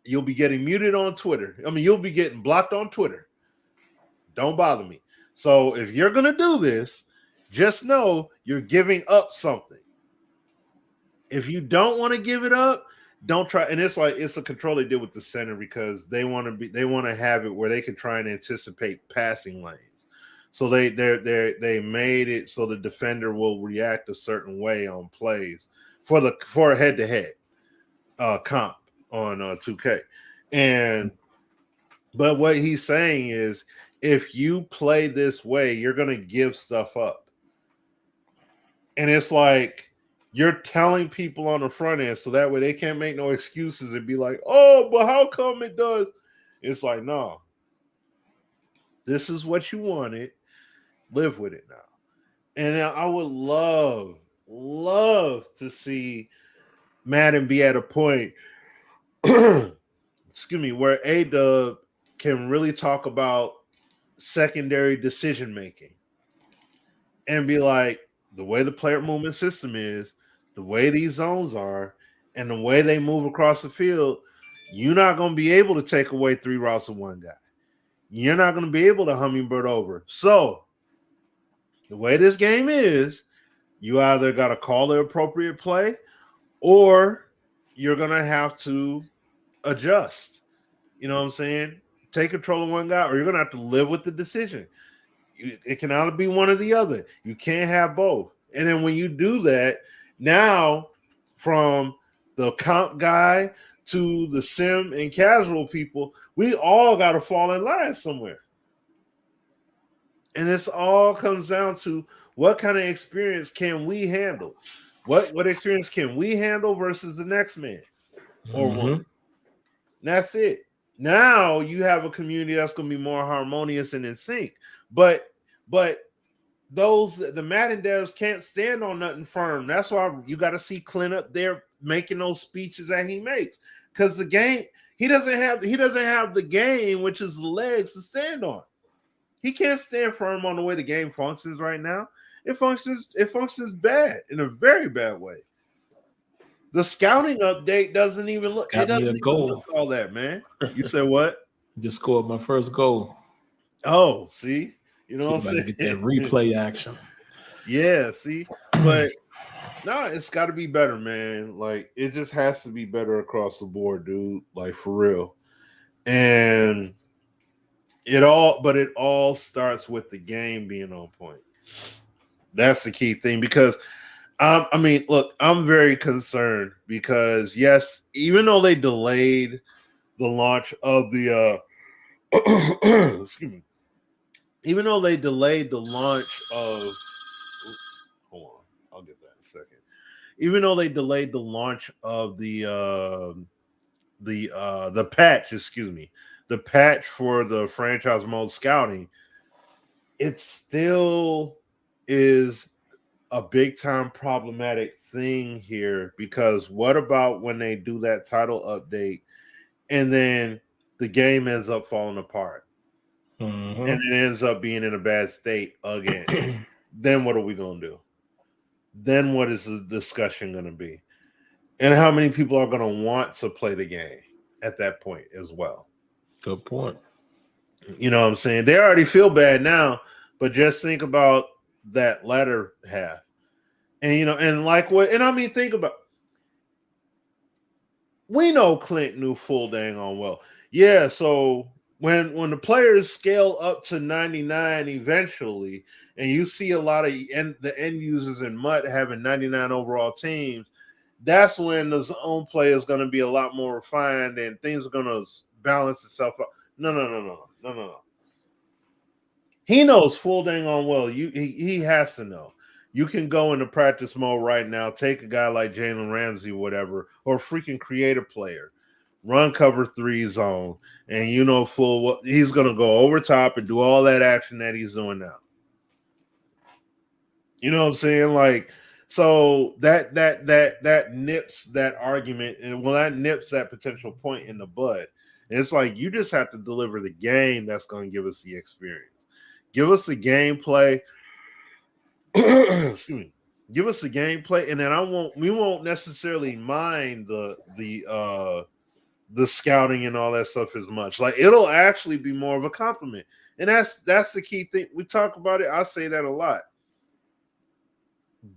You'll be getting muted on Twitter. I mean, you'll be getting blocked on Twitter. Don't bother me. So if you're going to do this, just know you're giving up something. If you don't want to give it up, don't try. And it's a control they did with the center because they want to have it where they can try and anticipate passing lanes. So they made it so the defender will react a certain way on plays for a head-to-head comp on 2K. But what he's saying is, if you play this way, you're going to give stuff up. And it's like you're telling people on the front end so that way they can't make no excuses and be like, oh, but how come it does? It's like, no, this is what you wanted. Live with it now. And I would love to see Madden be at a point, excuse me, where A-Dub can really talk about secondary decision making and be like, the way the player movement system is, the way these zones are, and the way they move across the field, you're not going to be able to take away 3 routes of one guy. You're not going to be able to hummingbird over. So the way this game is, you either got to call the appropriate play or you're going to have to adjust. You know what I'm saying? Take control of one guy, or you're going to have to live with the decision. It can either be one or the other. You can't have both. And then when you do that, now from the comp guy to the sim and casual people, we all got to fall in line somewhere. And this all comes down to what kind of experience can we handle? What experience can we handle versus the next man or woman? And that's it. Now you have a community that's going to be more harmonious and in sync. But the Madden devs can't stand on nothing firm. That's why you got to see Clint up there making those speeches that he makes, because the game, he doesn't have the game, which is the legs to stand on. He can't stand firm on the way the game functions right now. It functions bad, in a very bad way. The scouting update doesn't even look. It doesn't even look all that, man. You said what?
Just scored my first goal.
Oh, see, you know what I'm saying?
Get that replay action.
Yeah, see, but no, it's got to be better, man. Like, it just has to be better across the board, dude. Like, for real. And it all starts with the game being on point. That's the key thing, because I mean, look, I'm very concerned because, yes, even though they delayed the launch of the excuse me, even though they delayed the launch of, hold on, I'll get that in a second. even though they delayed the launch of the patch, the patch for the franchise mode scouting, it still is a big time problematic thing here, because what about when they do that title update and then the game ends up falling apart and it ends up being in a bad state again? Then what are we going to do? Then what is the discussion going to be? And how many people are going to want to play the game at that point as well?
Good point.
You know what I'm saying? They already feel bad now, but just think about that latter half. And and like what, and I mean, think about, we know Clint knew full dang on well. Yeah, so when the players scale up to 99 eventually, and you see a lot of the end users in MUT having 99 overall teams, that's when the zone play is going to be a lot more refined and things are going to balance itself out. No. He knows full dang on well. He has to know. You can go into practice mode right now, take a guy like Jalen Ramsey, whatever, or a freaking creative player, run cover 3 zone, and full well, he's going to go over top and do all that action that he's doing now. You know what I'm saying? Like, so that nips that argument, and that nips that potential point in the bud. And it's like, you just have to deliver the game that's going to give us the experience. Give us the gameplay. Excuse me. Give us the gameplay, and then we won't necessarily mind the scouting and all that stuff as much. Like, it'll actually be more of a compliment. And that's the key thing. We talk about it. I say that a lot.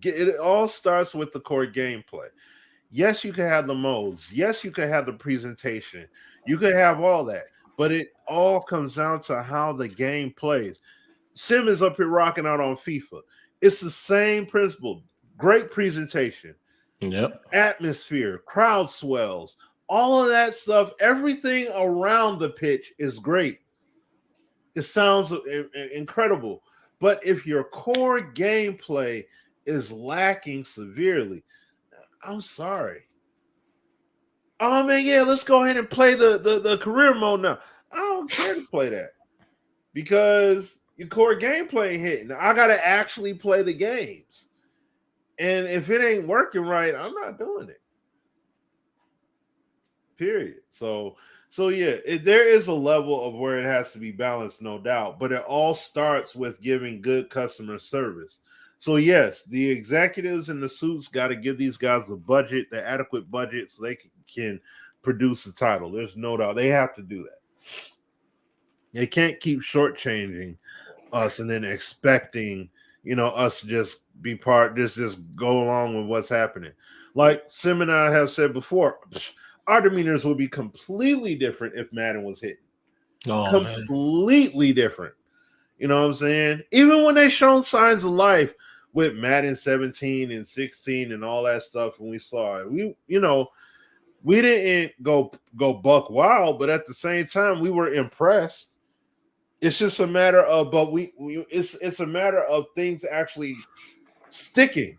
It all starts with the core gameplay. Yes, you can have the modes. Yes, you can have the presentation. You can have all that. But it all comes down to how the game plays. Sim is up here rocking out on FIFA. It's the same principle. Great presentation.
Yep.
Atmosphere, crowd swells, all of that stuff. Everything around the pitch is great. It sounds incredible. But if your core gameplay is lacking severely, I'm sorry. Oh man, yeah, let's go ahead and play the career mode now. I don't care to play that, because your core gameplay ain't hitting. I gotta actually play the games. And if it ain't working right, I'm not doing it. Period. So yeah, there is a level of where it has to be balanced, no doubt. But it all starts with giving good customer service. So yes, the executives in the suits got to give these guys the adequate budget, so they can produce the title. There's no doubt they have to do that. They can't keep shortchanging us and then expecting us to just be just go along with what's happening. Like Sim and I have said before, our demeanors would be completely different if Madden was hitting. Completely different. You know what I'm saying? Even when they shown signs of life with Madden 17 and 16 and all that stuff, and we saw it, we didn't go buck wild, but at the same time, we were impressed. It's just a matter of, it's a matter of things actually sticking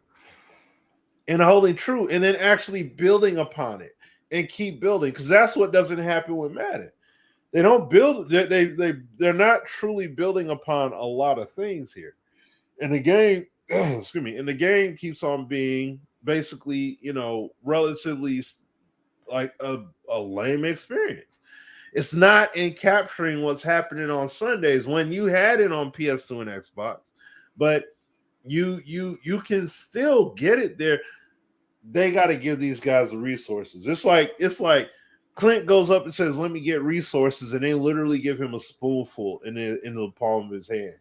and holding true, and then actually building upon it and keep building, because that's what doesn't happen with Madden. They don't build. They're not truly building upon a lot of things here, and the game. Excuse me. And the game keeps on being basically, relatively like a lame experience. It's not in capturing what's happening on Sundays when you had it on PS2 and Xbox, but you can still get it there. They got to give these guys the resources. It's like Clint goes up and says, "Let me get resources," and they literally give him a spoonful in the palm of his hand.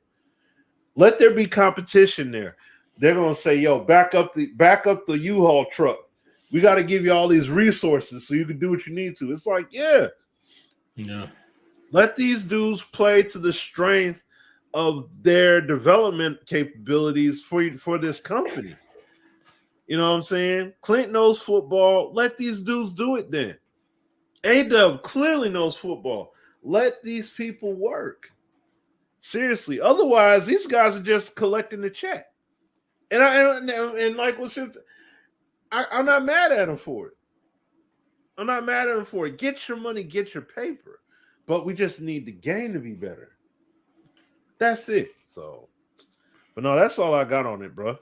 Let there be competition there. They're gonna say, "Yo, back up the U-Haul truck. We got to give you all these resources so you can do what you need to." It's like, yeah. Let these dudes play to the strength of their development capabilities for this company. You know what I'm saying? Clint knows football. Let these dudes do it then. A-Dub clearly knows football. Let these people work. Seriously. Otherwise, these guys are just collecting the check. And like what since I'm not mad at him for it. I'm not mad at him for it. Get your money, get your paper. But we just need the game to be better. That's it. So, but no, that's all I got on it, bro.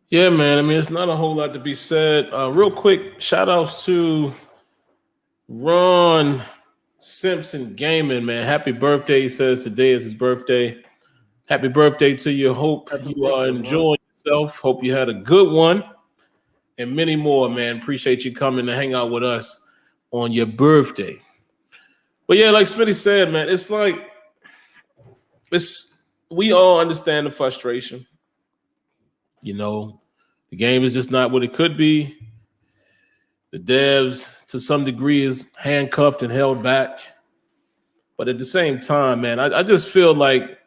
Yeah, man. I mean, it's not a whole lot to be said. Real quick, shout outs to Ron Simpson Gaming, man. Happy birthday. He says today is his birthday. Happy birthday to you. Hope you are enjoying yourself. Hope you had a good one. And many more, man. Appreciate you coming to hang out with us on your birthday. But yeah, like Smitty said, man, it's like we all understand the frustration. You know, the game is just not what it could be. The devs, to some degree, is handcuffed and held back. But at the same time, man, I just feel like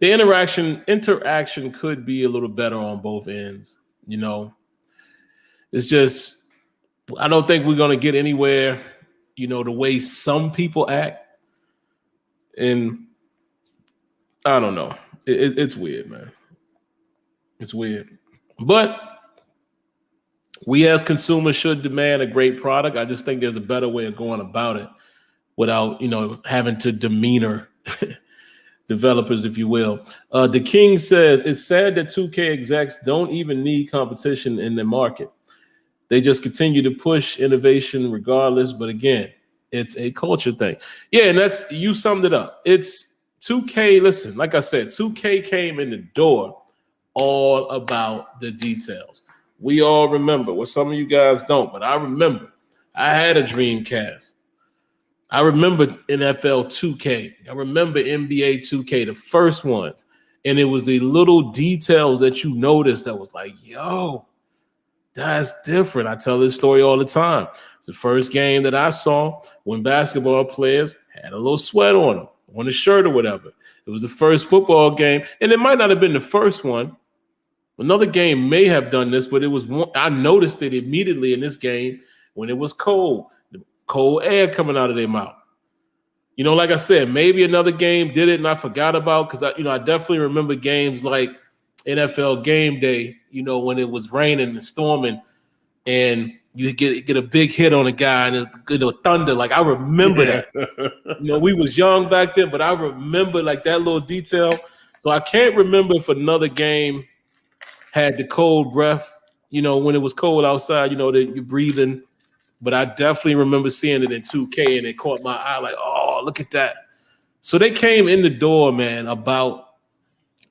the interaction could be a little better on both ends. You know, it's just, I don't think we're going to get anywhere, you know, the way some people act. And I don't know. It's weird, man. It's weird. But we as consumers should demand a great product. I just think there's a better way of going about it without, you know, having to demeanor developers, if you will. The King says, it's sad that 2K execs don't even need competition in the market. They just continue to push innovation regardless. But again, it's a culture thing. Yeah, and that's, you summed it up. It's 2K. Listen, like I said, 2K came in the door all about the details. We all remember, well, some of you guys don't, but I remember I had a Dreamcast. I remember NFL 2K. I remember NBA 2K, the first ones. And it was the little details that you noticed that was like, yo, that's different. I tell this story all the time. It's the first game that I saw when basketball players had a little sweat on them, on the shirt or whatever. It was the first football game. And it might not have been the first one. Another game may have done this, but it was one, I noticed it immediately in this game when it was cold. The cold air coming out of their mouth. You know, like I said, maybe another game did it and I forgot about, because I definitely remember games like NFL Game Day, you know, when it was raining and storming and you get a big hit on a guy and it'll thunder. Like, I remember that. You know, we was young back then, but I remember like that little detail. So I can't remember if another game had the cold breath, you know, when it was cold outside, you know, that you're breathing. But I definitely remember seeing it in 2K and it caught my eye like, oh, look at that. So they came in the door, man, about,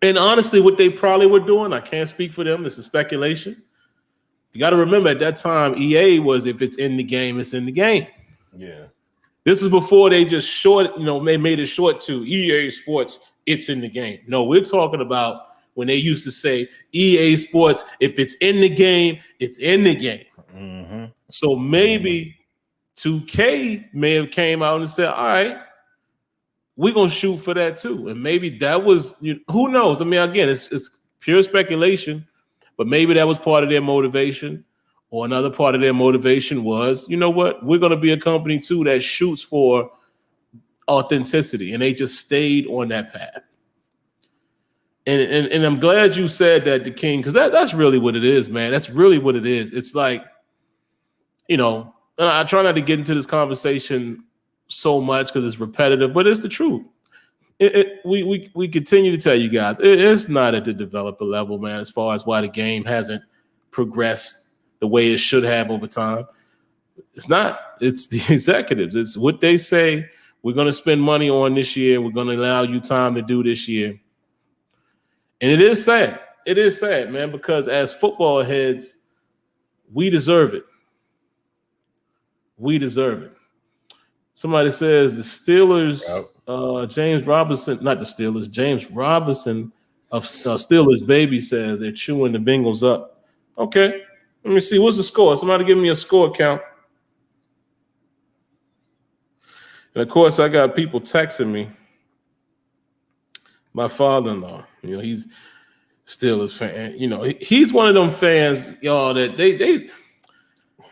and honestly, what they probably were doing, I can't speak for them. This is speculation. You got to remember at that time, EA was, if it's in the game, it's in the game.
Yeah.
This is before they just short, you know, they made it short to EA Sports, it's in the game. No, we're talking about when they used to say EA Sports, if it's in the game, it's in the game.
Mm-hmm.
So maybe 2K may have came out and said, all right, we're going to shoot for that too. And maybe that was, who knows? I mean, again, it's pure speculation, but maybe that was part of their motivation, or another part of their motivation was, you know what? We're going to be a company too that shoots for authenticity. And they just stayed on that path. And I'm glad you said that, the King, because that's really what it is, man. That's really what it is. It's like, you know, I try not to get into this conversation so much because it's repetitive, but it's the truth. We continue to tell you guys, it's not at the developer level, man, as far as why the game hasn't progressed the way it should have over time. It's not. It's the executives. It's what they say we're going to spend money on this year. We're going to allow you time to do this year. And it is sad. It is sad, man, because as football heads, we deserve it. We deserve it. Somebody says the Steelers, James Robinson, not the Steelers, James Robinson of Steelers Baby says they're chewing the Bengals up. Okay, let me see. What's the score? Somebody give me a score count. And, of course, I got people texting me. My father-in-law, you know, he's Steelers fan. You know, he's one of them fans, y'all, that they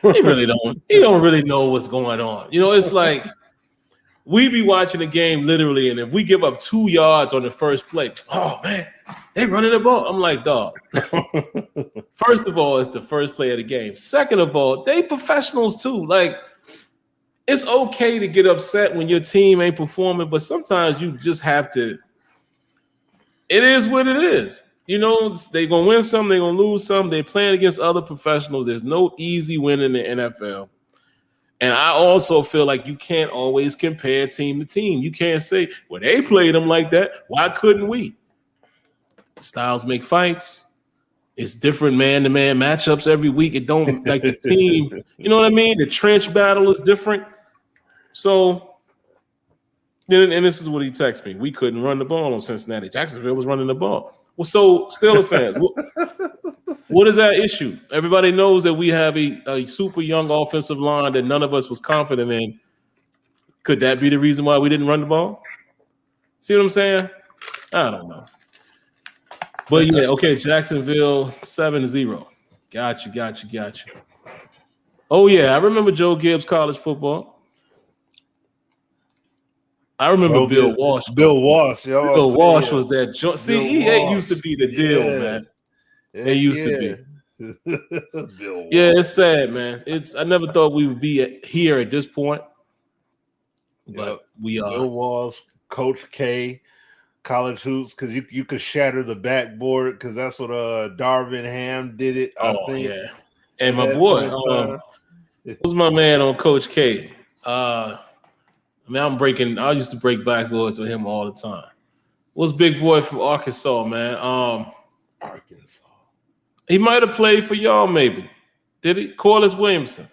really don't. He don't really know what's going on. You know, it's like we be watching the game literally, and if we give up 2 yards on the first play, oh man, they running the ball. I'm like, dog. First of all, it's the first play of the game. Second of all, they professionals too. Like, it's okay to get upset when your team ain't performing, but sometimes you just have to. It is what it is. You know, they're gonna win some, they're gonna lose some. They're playing against other professionals. There's no easy win in the NFL. And I also feel like you can't always compare team to team. You can't say, well, they played them like that. Why couldn't we? Styles make fights. It's different man-to-man matchups every week. It don't like the team. You know what I mean? The trench battle is different. So, and this is what he texted me. We couldn't run the ball on Cincinnati. Jacksonville was running the ball. Well, so Steelers fans, what is that issue? Everybody knows that we have a super young offensive line that none of us was confident in. Could that be the reason why we didn't run the ball? See what I'm saying? I don't know. But yeah, okay, Jacksonville 7-0. Got you. Oh yeah, I remember Joe Gibbs college football. I remember Bill Walsh.
Bill Walsh
was that joint. See, he used to be the deal, man. It used to be. Yeah, it's sad, man. I never thought we would be here at this point, but we are.
Bill Walsh, Coach K, college hoops, because you could shatter the backboard, because that's what Darvin Ham did it. I think.
Yeah, and my boy, who's my man on Coach K? I used to break backboards with him all the time. What's big boy from Arkansas, man?
Arkansas.
He might have played for y'all, maybe. Did he? Corliss Williamson.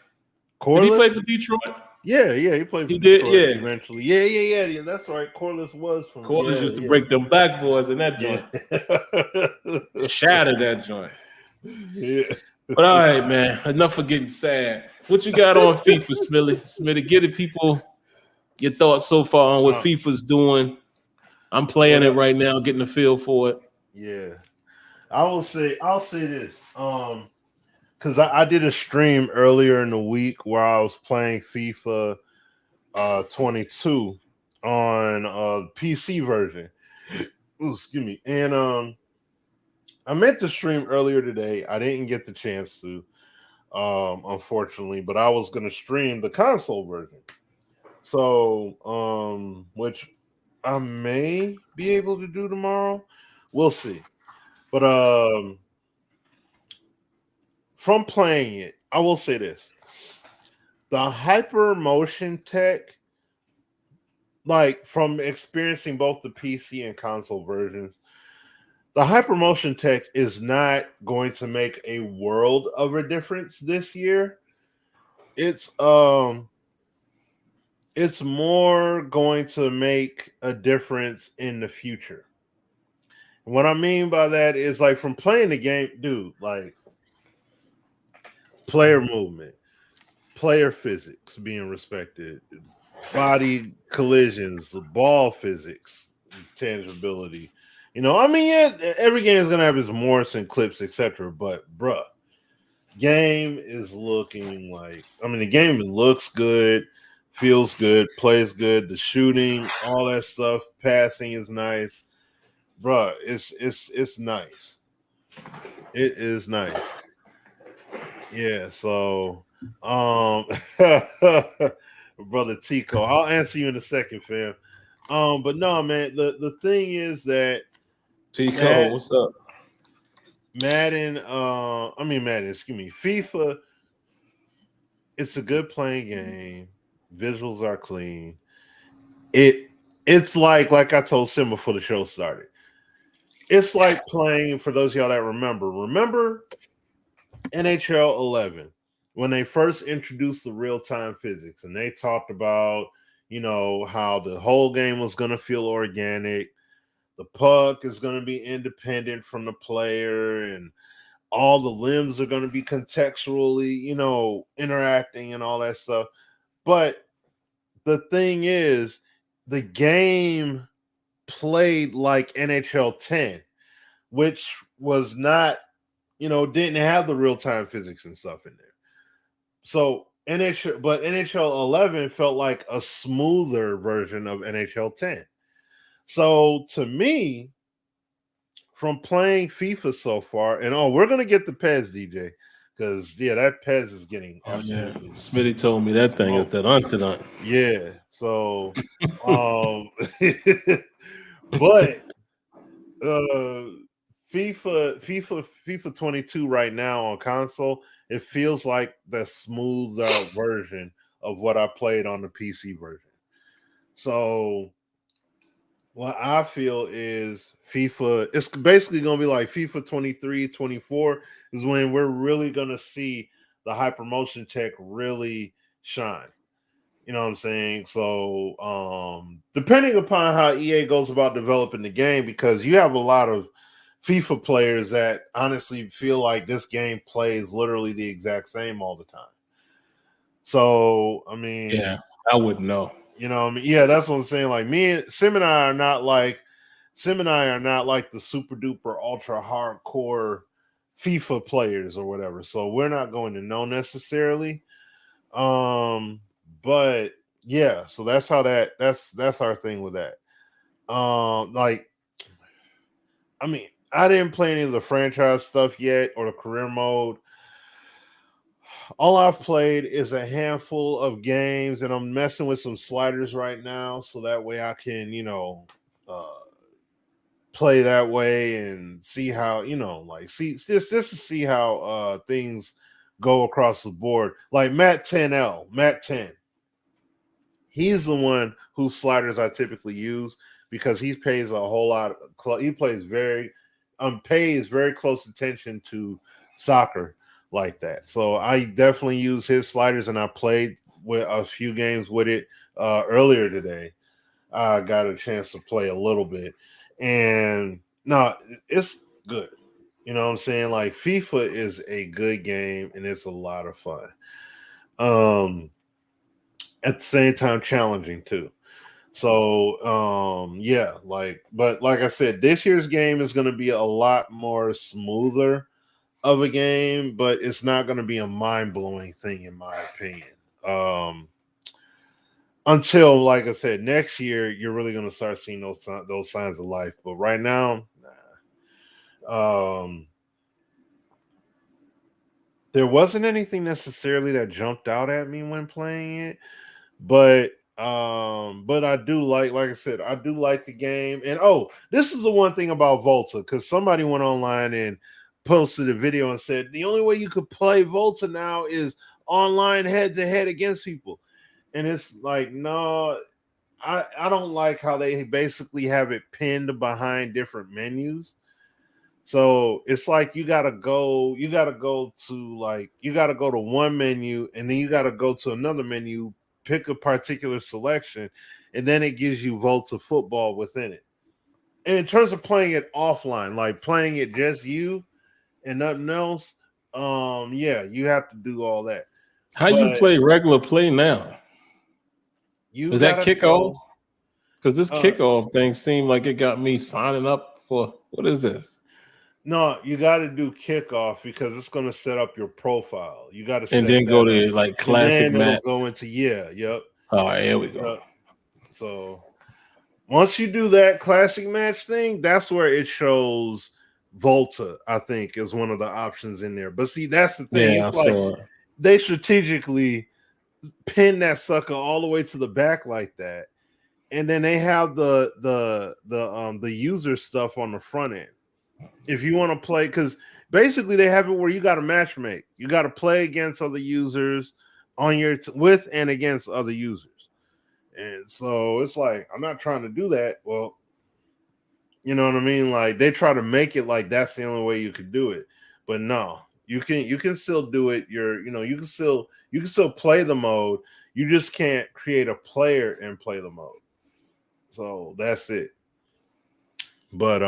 Did he play for Detroit?
Yeah, he played for Detroit eventually. Yeah. That's right. Corliss was from
Corliss used to break them backboards in that joint. Shatter that joint.
Yeah.
But all right, man. Enough of getting sad. What you got on FIFA, Smitty? Get the people your thoughts so far on what FIFA's doing. I'm playing it right now, getting a feel for it.
Yeah. I'll say this. Because I did a stream earlier in the week where I was playing FIFA 22 on PC version. Ooh, excuse me. And I meant to stream earlier today. I didn't get the chance to, unfortunately, but I was going to stream the console version. So, which I may be able to do tomorrow. We'll see. But from playing it, I will say this. The hyper motion tech, like from experiencing both the PC and console versions, the hyper motion tech is not going to make a world of a difference this year. It's more going to make a difference in the future. And what I mean by that is, like, from playing the game, dude, like player movement, player physics being respected, body collisions, ball physics, tangibility. You know, I mean, yeah, every game is going to have its morphs and clips, etc. But, bruh, game is looking like, the game looks good, feels good, plays good. The shooting, all that stuff, passing is nice. Bruh, it's nice. It is nice. Yeah, so brother Tico, I'll answer you in a second, fam. But no, man, the thing is that
Tico, what's up?
Madden, excuse me, FIFA, it's a good playing game. Visuals are clean. It's like I told Sim before the show started. It's like playing, for those of y'all that remember NHL 11 when they first introduced the real-time physics, and they talked about, you know, how the whole game was going to feel organic. The puck is going to be independent from the player, and all the limbs are going to be contextually, you know, interacting and all that stuff. But the thing is, the game played like NHL 10, which was not, you know, didn't have the real-time physics and stuff in there. So NHL 11 felt like a smoother version of NHL 10. So to me, from playing FIFA so far, and we're gonna get the PES, DJ, because that PES is getting absolutely.
Smitty told me that thing is that untedont.
Yeah. So, but FIFA 22 right now on console, it feels like the smoothed out version of what I played on the PC version. So what I feel is FIFA, it's basically going to be like FIFA 23, 24 is when we're really going to see the hypermotion tech really shine. You know what I'm saying? So, depending upon how EA goes about developing the game, because you have a lot of FIFA players that honestly feel like this game plays literally the exact same all the time. So, I mean,
yeah, I wouldn't know.
You know what I mean? Yeah, that's what I'm saying. Like Sim and I are not like the super duper ultra hardcore FIFA players or whatever. So we're not going to know necessarily. But yeah, so that's how that's our thing with that. Like, I mean, I didn't play any of the franchise stuff yet or the career mode. All I've played is a handful of games, and I'm messing with some sliders right now, so that way I can, play that way and see how, see just to see how things go across the board. Like Matt 10, he's the one whose sliders I typically use because he pays a whole lot. He plays pays very close attention to soccer like that. So I definitely use his sliders, and I played with a few games with it earlier today. I got a chance to play a little bit, and no, it's good. You know what I'm saying? Like FIFA is a good game, and it's a lot of fun. At the same time, challenging too. So, but like I said, this year's game is going to be a lot more smoother of a game, but it's not going to be a mind blowing thing, in my opinion. Until, like I said, next year you're really going to start seeing those signs of life. But right now, there wasn't anything necessarily that jumped out at me when playing it, but I do like I said, I do like the game. And this is the one thing about Volta, because somebody went online and posted a video and said the only way you could play Volta now is online head to head against people. And it's like, no, I don't like how they basically have it pinned behind different menus. So it's like you gotta go to one menu, and then you gotta go to another menu, pick a particular selection, and then it gives you Volta football within it. And in terms of playing it offline, like playing it just you and nothing else, you have to do all that.
How you play regular play now? Is that kickoff? Because this kickoff thing seemed like it got me signing up for, what is this?
No, you got to do kickoff because it's going to set up your profile. You got to
and then go to like classic match.
Go into yep.
All right, here we go.
So once you do that classic match thing, that's where it shows Volta, I think, is one of the options in there. But see, that's the thing.
Yeah,
it's like they strategically pin that sucker all the way to the back like that, and then they have the user stuff on the front end. If you want to play, because basically they have it where you got to match make. You got to play against other users on your with and against other users. And so it's like, I'm not trying to do that. Well, you know what I mean? Like they try to make it like that's the only way you could do it. But no, you can still do it. You can still play the mode. You just can't create a player and play the mode. So that's it. But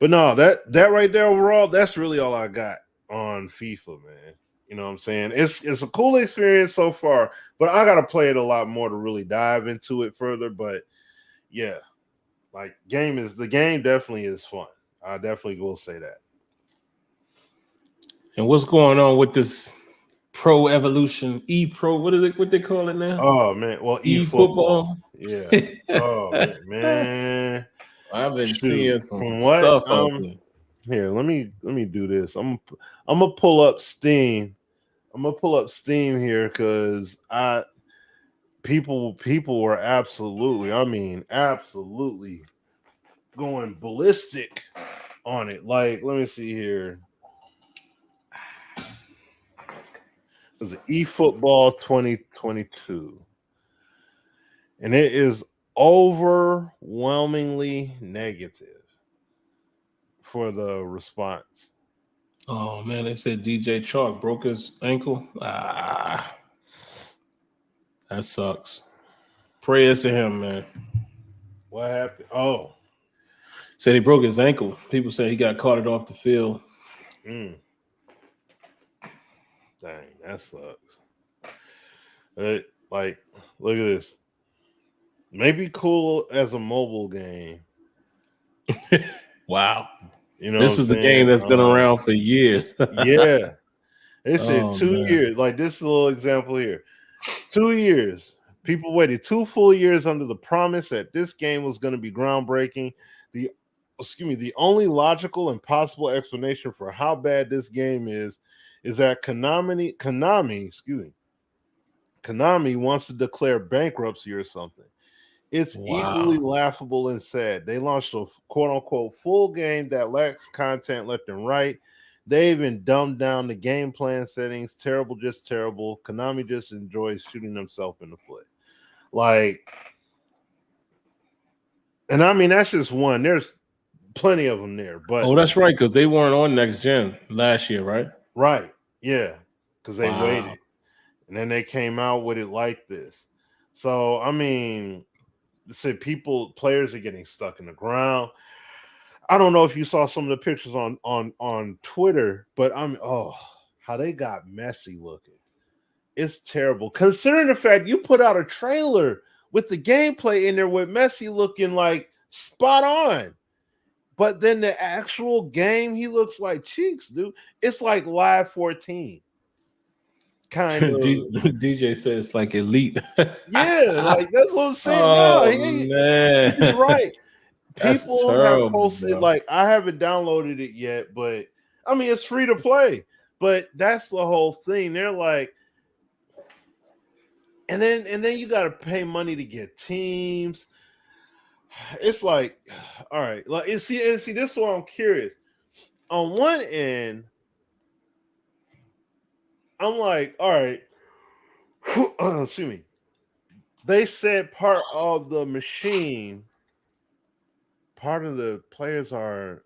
no, that right there overall, that's really all I got on FIFA, man. You know what I'm saying? It's a cool experience so far, but I gotta play it a lot more to really dive into it further. But yeah, like the game definitely is fun. I definitely will say that.
And what's going on with this Pro Evolution, Pro. What is it? What they call it now?
Oh man, well,
eFootball.
Yeah. Oh man.
I've been
Shoot.
seeing some
From what?
stuff out there.
Here, let me do this. I'm gonna pull up Steam. I'm gonna pull up Steam here because people were absolutely, absolutely going ballistic on it. Like, let me see here. It was eFootball 2022. And it is overwhelmingly negative for the response.
Oh man, they said DJ Chark broke his ankle. That sucks. Prayers to him, man.
What happened? Oh,
said he broke his ankle. People say he got carted off the field.
Dang, that sucks. Like, look at this. Maybe cool as a mobile game.
Wow.
You know,
this is the game that's been around for years.
Yeah. They said 2
man.
years. Like, this little example here. 2 years. People waited 2 full years under the promise that this game was going to be groundbreaking. The only logical and possible explanation for how bad this game is that Konami wants to declare bankruptcy or something. It's equally laughable and sad. They launched a quote-unquote full game that lacks content left and right. They even dumbed down the game plan settings. Terrible, just terrible. Konami just enjoys shooting themselves in the foot. Like, and I mean, that's just one. There's plenty of them there. But
that's right, because they weren't on next gen last year, right?
Right. Yeah. Because they waited. And then they came out with it like this. So, I mean, players are getting stuck in the ground. I don't know if you saw some of the pictures on Twitter, but how they got messy looking. It's terrible. Considering the fact you put out a trailer with the gameplay in there with Messi looking like spot on. But then the actual game, he looks like cheeks, dude. It's like Live 14. Kind of.
DJ says it's like elite.
Yeah, like that's what I'm saying.
Man.
He's right. People
terrible,
have posted,
bro.
like, I haven't downloaded it yet, but I mean, it's free to play. But that's the whole thing. They're like, and then you got to pay money to get teams. It's like, all right, like, and see, this is why I'm curious. On one end, I'm like, all right, excuse me. They said part of the machine, part of the players are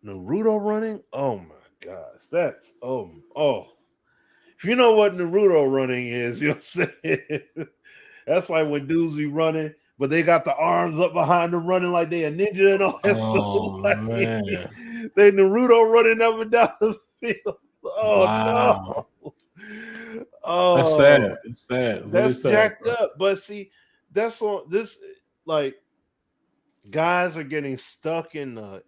Naruto running. Oh my gosh, that's if you know what Naruto running is, you'll say that's like when dudes be running, but they got the arms up behind them running like they a ninja and all that stuff. Like,
Man.
They Naruto running up and down the field. Oh
wow.
no. Oh,
that's sad. It's sad. Really
that's
sad,
jacked
bro.
up. But see, that's on this, like, guys are getting stuck on the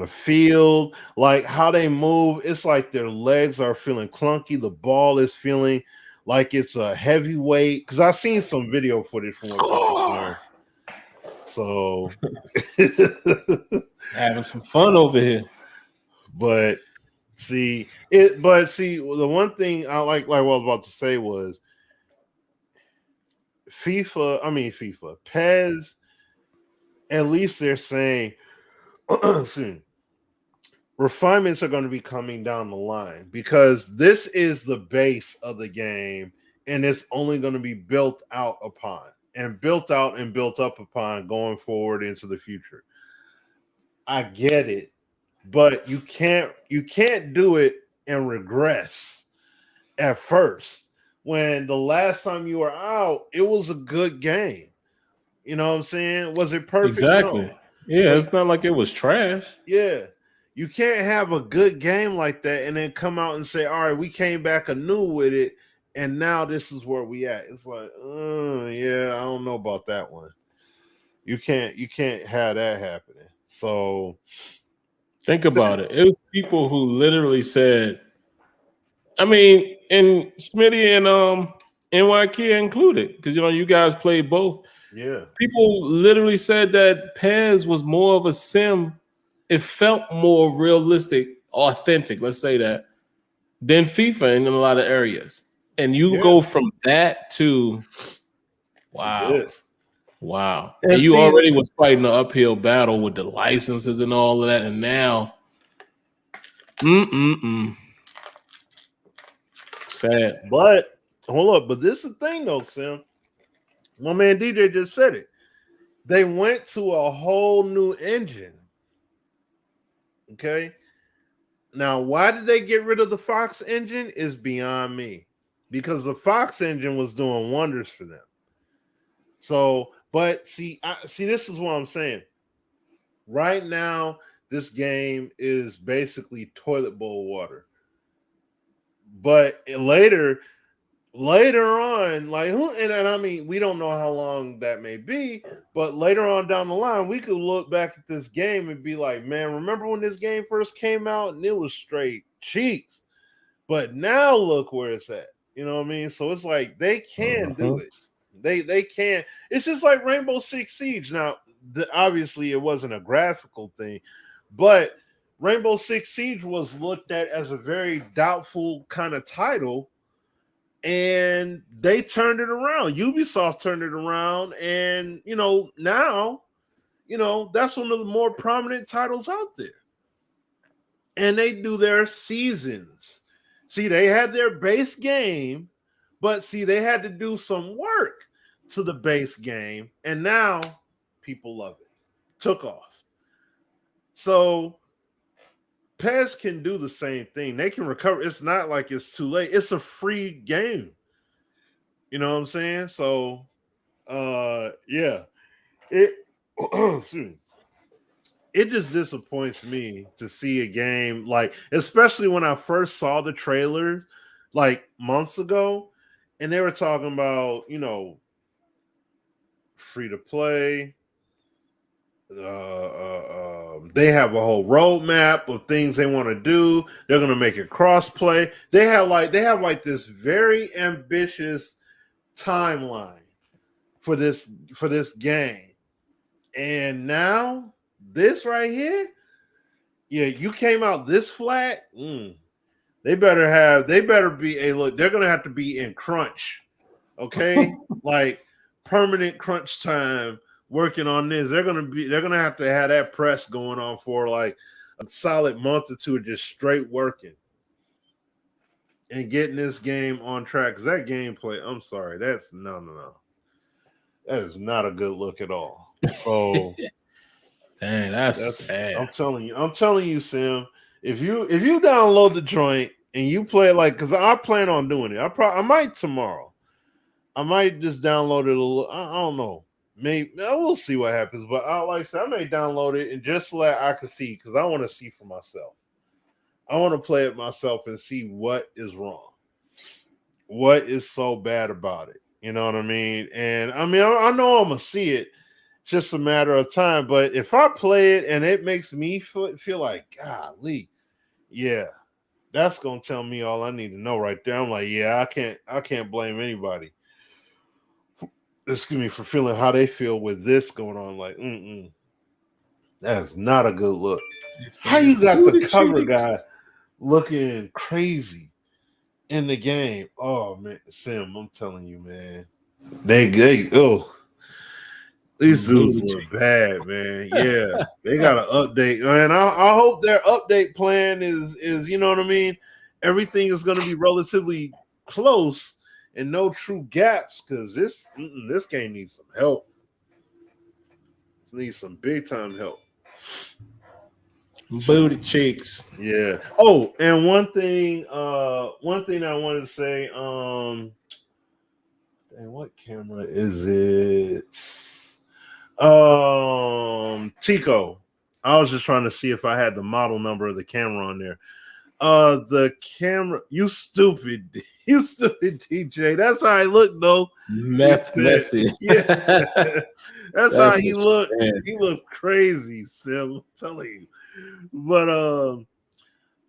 field, like how they move. It's like their legs are feeling clunky. The ball is feeling like it's a heavyweight. Because I've seen some video footage from what so
having some fun over here.
But see, the one thing I like what I was about to say was FIFA, PES, at least they're saying refinements are going to be coming down the line, because this is the base of the game and it's only going to be built up upon going forward into the future. I get it, but you can't do it and regress at first. When the last time you were out, it was a good game. You know what I'm saying? Was it perfect?
Exactly.
No.
Yeah, it's not like it was trash.
Yeah. You can't have a good game like that and then come out and say, all right, we came back anew with it, and now this is where we at. It's like, yeah, I don't know about that one. You can't have that happening. So
think about it. It was people who literally said, I mean, and Smitty and NYK included, because you guys played both.
Yeah.
People literally said that PES was more of a sim. It felt more realistic, authentic, let's say that, than FIFA in a lot of areas. And you
Yeah.
go from that to
To
wow.
this.
Wow. And
And
you
see,
already was fighting an uphill battle with the licenses and all of that. And now, sad.
but hold up, but this is the thing though, Sim. My man DJ just said it. They went to a whole new engine. Okay. Now, why did they get rid of the Fox engine is beyond me. Because the Fox engine was doing wonders for them. So, but see, this is what I'm saying. Right now, this game is basically toilet bowl water. But later on, like and I mean, we don't know how long that may be, but later on down the line, we could look back at this game and be like, man, remember when this game first came out and it was straight cheeks, but now look where it's at. You know what I mean? So it's like they can do it. They can. It's just like Rainbow Six Siege. Now, obviously, it wasn't a graphical thing, but Rainbow Six Siege was looked at as a very doubtful kind of title. And they turned it around. Ubisoft turned it around, and now, that's one of the more prominent titles out there. And they do their seasons. See, they had their base game, but see, they had to do some work to the base game, and now people love it. Took off. So PES can do the same thing. They can recover. It's not like it's too late. It's a free game. You know what I'm saying? So, yeah, it it just disappoints me to see a game like, especially when I first saw the trailer like months ago, and they were talking about free to play. They have a whole roadmap of things they want to do. They're going to make it cross play. They have like this very ambitious timeline for this game, and now this right here, yeah, you came out this flat. They better be a look. They're gonna have to be in crunch, okay, like permanent crunch time working on this. They're gonna have to have that press going on for like a solid month or two of just straight working and getting this game on track. Because that gameplay, I'm sorry, that's no. That is not a good look at all. So,
dang, that's sad.
I'm telling you, Sim. If you download the joint and you play it, like, because I plan on doing it. I might tomorrow. I might just download it a little. I don't know. Maybe we'll see what happens. But like I said, I may download it and just so that I can see, because I want to see for myself. I want to play it myself and see what is wrong. What is so bad about it? You know what I mean? And I mean, I know I'm gonna see it. It's just a matter of time. But if I play it and it makes me feel like, golly, yeah, that's gonna tell me all I need to know right there. I'm like, yeah, I can't blame anybody. Excuse me, for feeling how they feel with this going on. Like, that is not a good look. How you got the cover guy looking crazy in the game? Oh man, Sim, I'm telling you, man. They these dudes look bad, man. Yeah, they got an update, and I hope their update plan is you know what I mean. Everything is going to be relatively close and no true gaps, because this game needs some help. It needs some big time help.
Booty cheeks.
Yeah. Oh, and one thing I wanted to say, dang, what camera is it? Tico. I was just trying to see if I had the model number of the camera on there. The camera, you stupid DJ. That's how I look though.
Messy.
Yeah. That's how he looked. He looked crazy, Sim. I'm telling you. But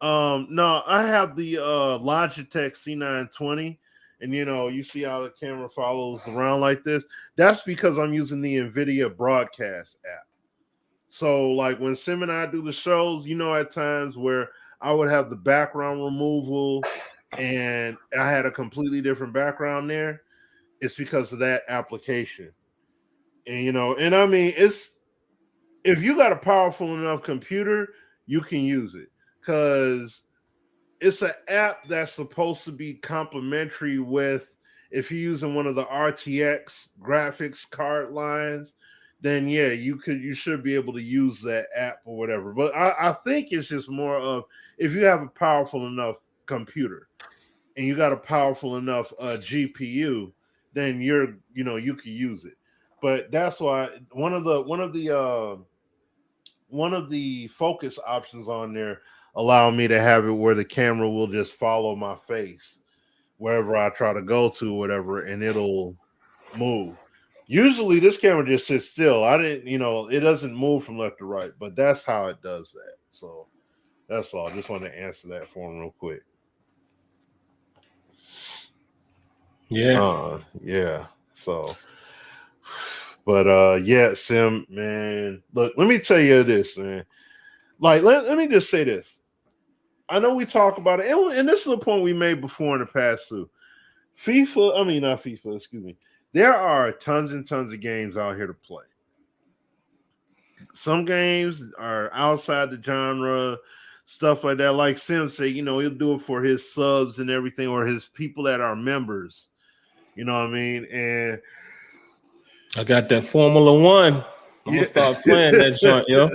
No, I have the Logitech C920, and you see how the camera follows around like this. That's because I'm using the NVIDIA broadcast app. So, like when Sim and I do the shows, at times where I would have the background removal and I had a completely different background there, it's because of that application. And I mean, it's if you got a powerful enough computer, you can use it because it's an app that's supposed to be complementary with if you're using one of the RTX graphics card lines, then yeah, you should be able to use that app or whatever. But I think it's just more of if you have a powerful enough computer and you got a powerful enough GPU, then you can use it. But that's why one of the focus options on there allow me to have it where the camera will just follow my face wherever I try to go to, whatever, and it'll move. Usually this camera just sits still. It doesn't move from left to right, but that's how it does that. So that's all. I just wanted to answer that for him real quick. Yeah. So, but yeah, Sim, man. Look, let me tell you this, man. Like, let me just say this. I know we talk about it, and this is a point we made before in the past too. Not FIFA, excuse me. There are tons and tons of games out here to play. Some games are outside the genre, stuff like that. Like Sim say, he'll do it for his subs and everything, or his people that are members. You know what I mean? And
I got that Formula One. I'm gonna start playing that joint, yo.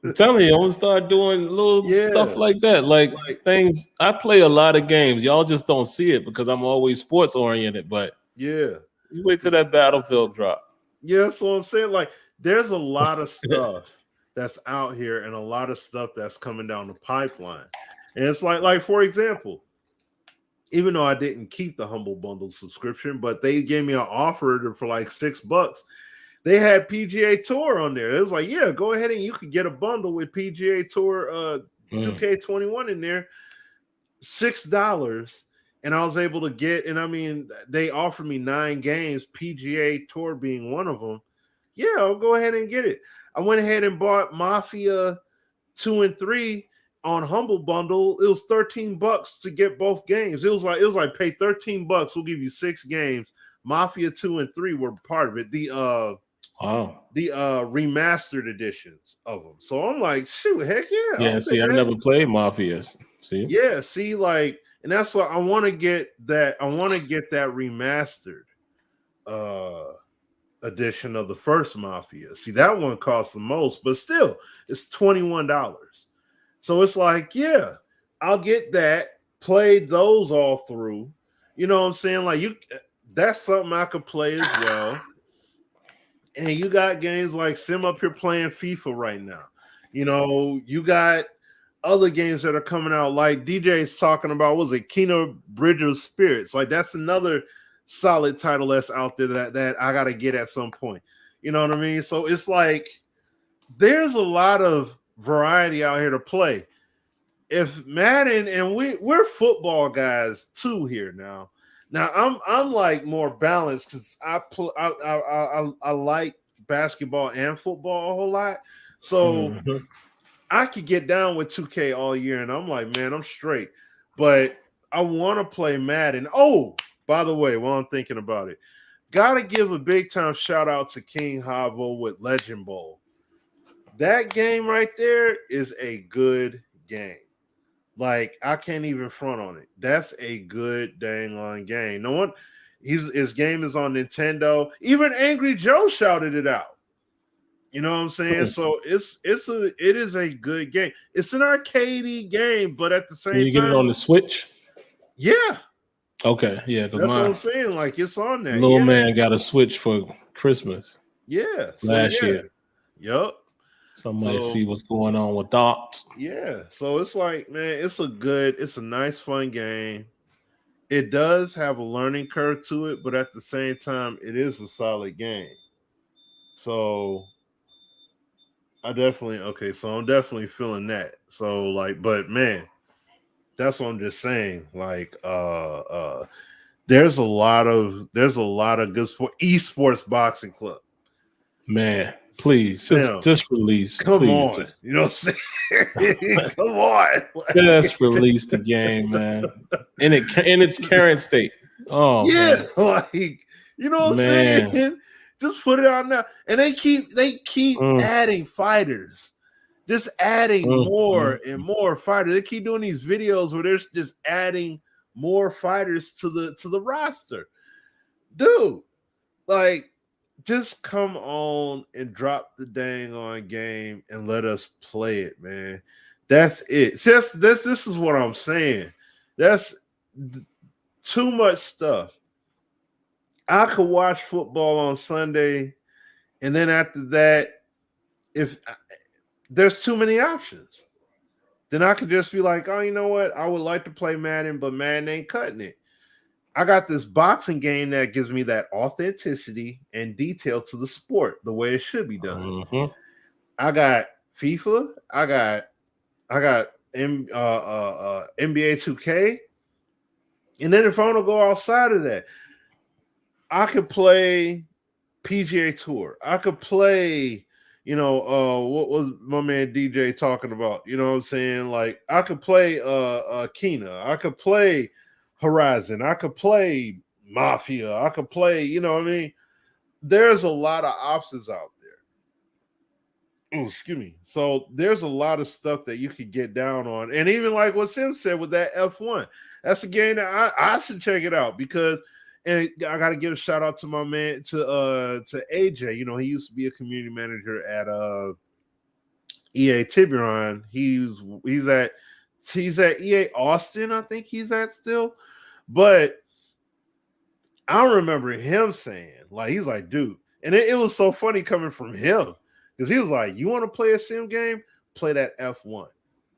I'm telling you, I'm gonna start doing little stuff like that. Like things. I play a lot of games. Y'all just don't see it because I'm always sports oriented. But
yeah,
you wait till that Battlefield drop.
Yeah, so I'm saying like there's a lot of stuff that's out here and a lot of stuff that's coming down the pipeline. And it's like for example, even though I didn't keep the Humble Bundle subscription, but they gave me an offer for like $6. They had PGA Tour on there. It was like, yeah, go ahead and you could get a bundle with PGA Tour 2K21 in there, $6. And I was able to get, and I mean, they offered me 9 games, PGA Tour being one of them. Yeah, I'll go ahead and get it. I went ahead and bought Mafia 2 and 3 on Humble Bundle. It was $13 to get both games. It was like pay $13. We'll give you 6 games. Mafia 2 and 3 were part of it. The remastered editions of them. So I'm like, shoot, heck yeah.
Yeah, see, I never played Mafias. See,
yeah, see, like, and that's why I want to get that. I want to get that remastered edition of the first Mafia. See, that one costs the most, but still, it's $21. So it's like, yeah, I'll get that. Play those all through. You know what I'm saying? Like that's something I could play as well. And you got games like Sim up here playing FIFA right now. You got other games that are coming out, like DJ's talking about, was it Kena Bridge of Spirits? Like that's another solid title that's out there that I gotta get at some point. You know what I mean? So it's like there's a lot of variety out here to play. If Madden, and we're football guys too here now. Now I'm like more balanced because I like basketball and football a whole lot. So I could get down with 2K all year, and I'm like, man, I'm straight. But I want to play Madden. Oh, by the way, while I'm thinking about it, gotta give a big time shout out to King Havo with Legend Bowl. That game right there is a good game. Like, I can't even front on it. That's a good dang on game. No one, his game is on Nintendo. Even Angry Joe shouted it out. You know what I'm saying? So it is a good game. It's an arcadey game, but at the same time,
you get it on the Switch.
Yeah.
Okay. Yeah,
that's what I'm saying. Like it's on that.
Little man got a Switch for Christmas.
Yeah.
Last year.
Yep.
Somebody see what's going on with that.
Yeah. So it's like, man, it's a nice, fun game. It does have a learning curve to it, but at the same time, it is a solid game. So I'm definitely feeling that. So like, but man, that's what I'm just saying. Like, there's a lot of good sport esports boxing club.
Man, please
Sam,
just release.
come
Please,
on. You know what I'm saying? Come on.
just release the game, man. In its current state. Oh
yeah,
man.
like you know what I'm
Man.
saying? Just put it out now. And they keep adding fighters. Just adding more and more fighters. They keep doing these videos where they're just adding more fighters to the roster. Dude, like, just come on and drop the dang on game and let us play it, man. That's it. This is what I'm saying. That's too much stuff. I could watch football on Sunday, and then after that, if there's too many options, then I could just be like, oh, you know what? I would like to play Madden, but Madden ain't cutting it. I got this boxing game that gives me that authenticity and detail to the sport the way it should be done.
Mm-hmm.
I got FIFA. I got NBA 2K. And then if I want to go outside of that, I could play PGA Tour. I could play, what was my man DJ talking about? You know what I'm saying? Like, I could play Kena. I could play Horizon. I could play Mafia. I could play, you know what I mean? There's a lot of options out there. Oh, excuse me. So there's a lot of stuff that you could get down on. And even like what Sim said with that F1, that's a game that I should check it out because, and I got to give a shout out to my man, to AJ. You know, he used to be a community manager at EA Tiburon. He's at EA Austin, I think he's at still. But I remember him saying, like, he's like, dude, and it was so funny coming from him because he was like, you want to play a sim game? Play that F1.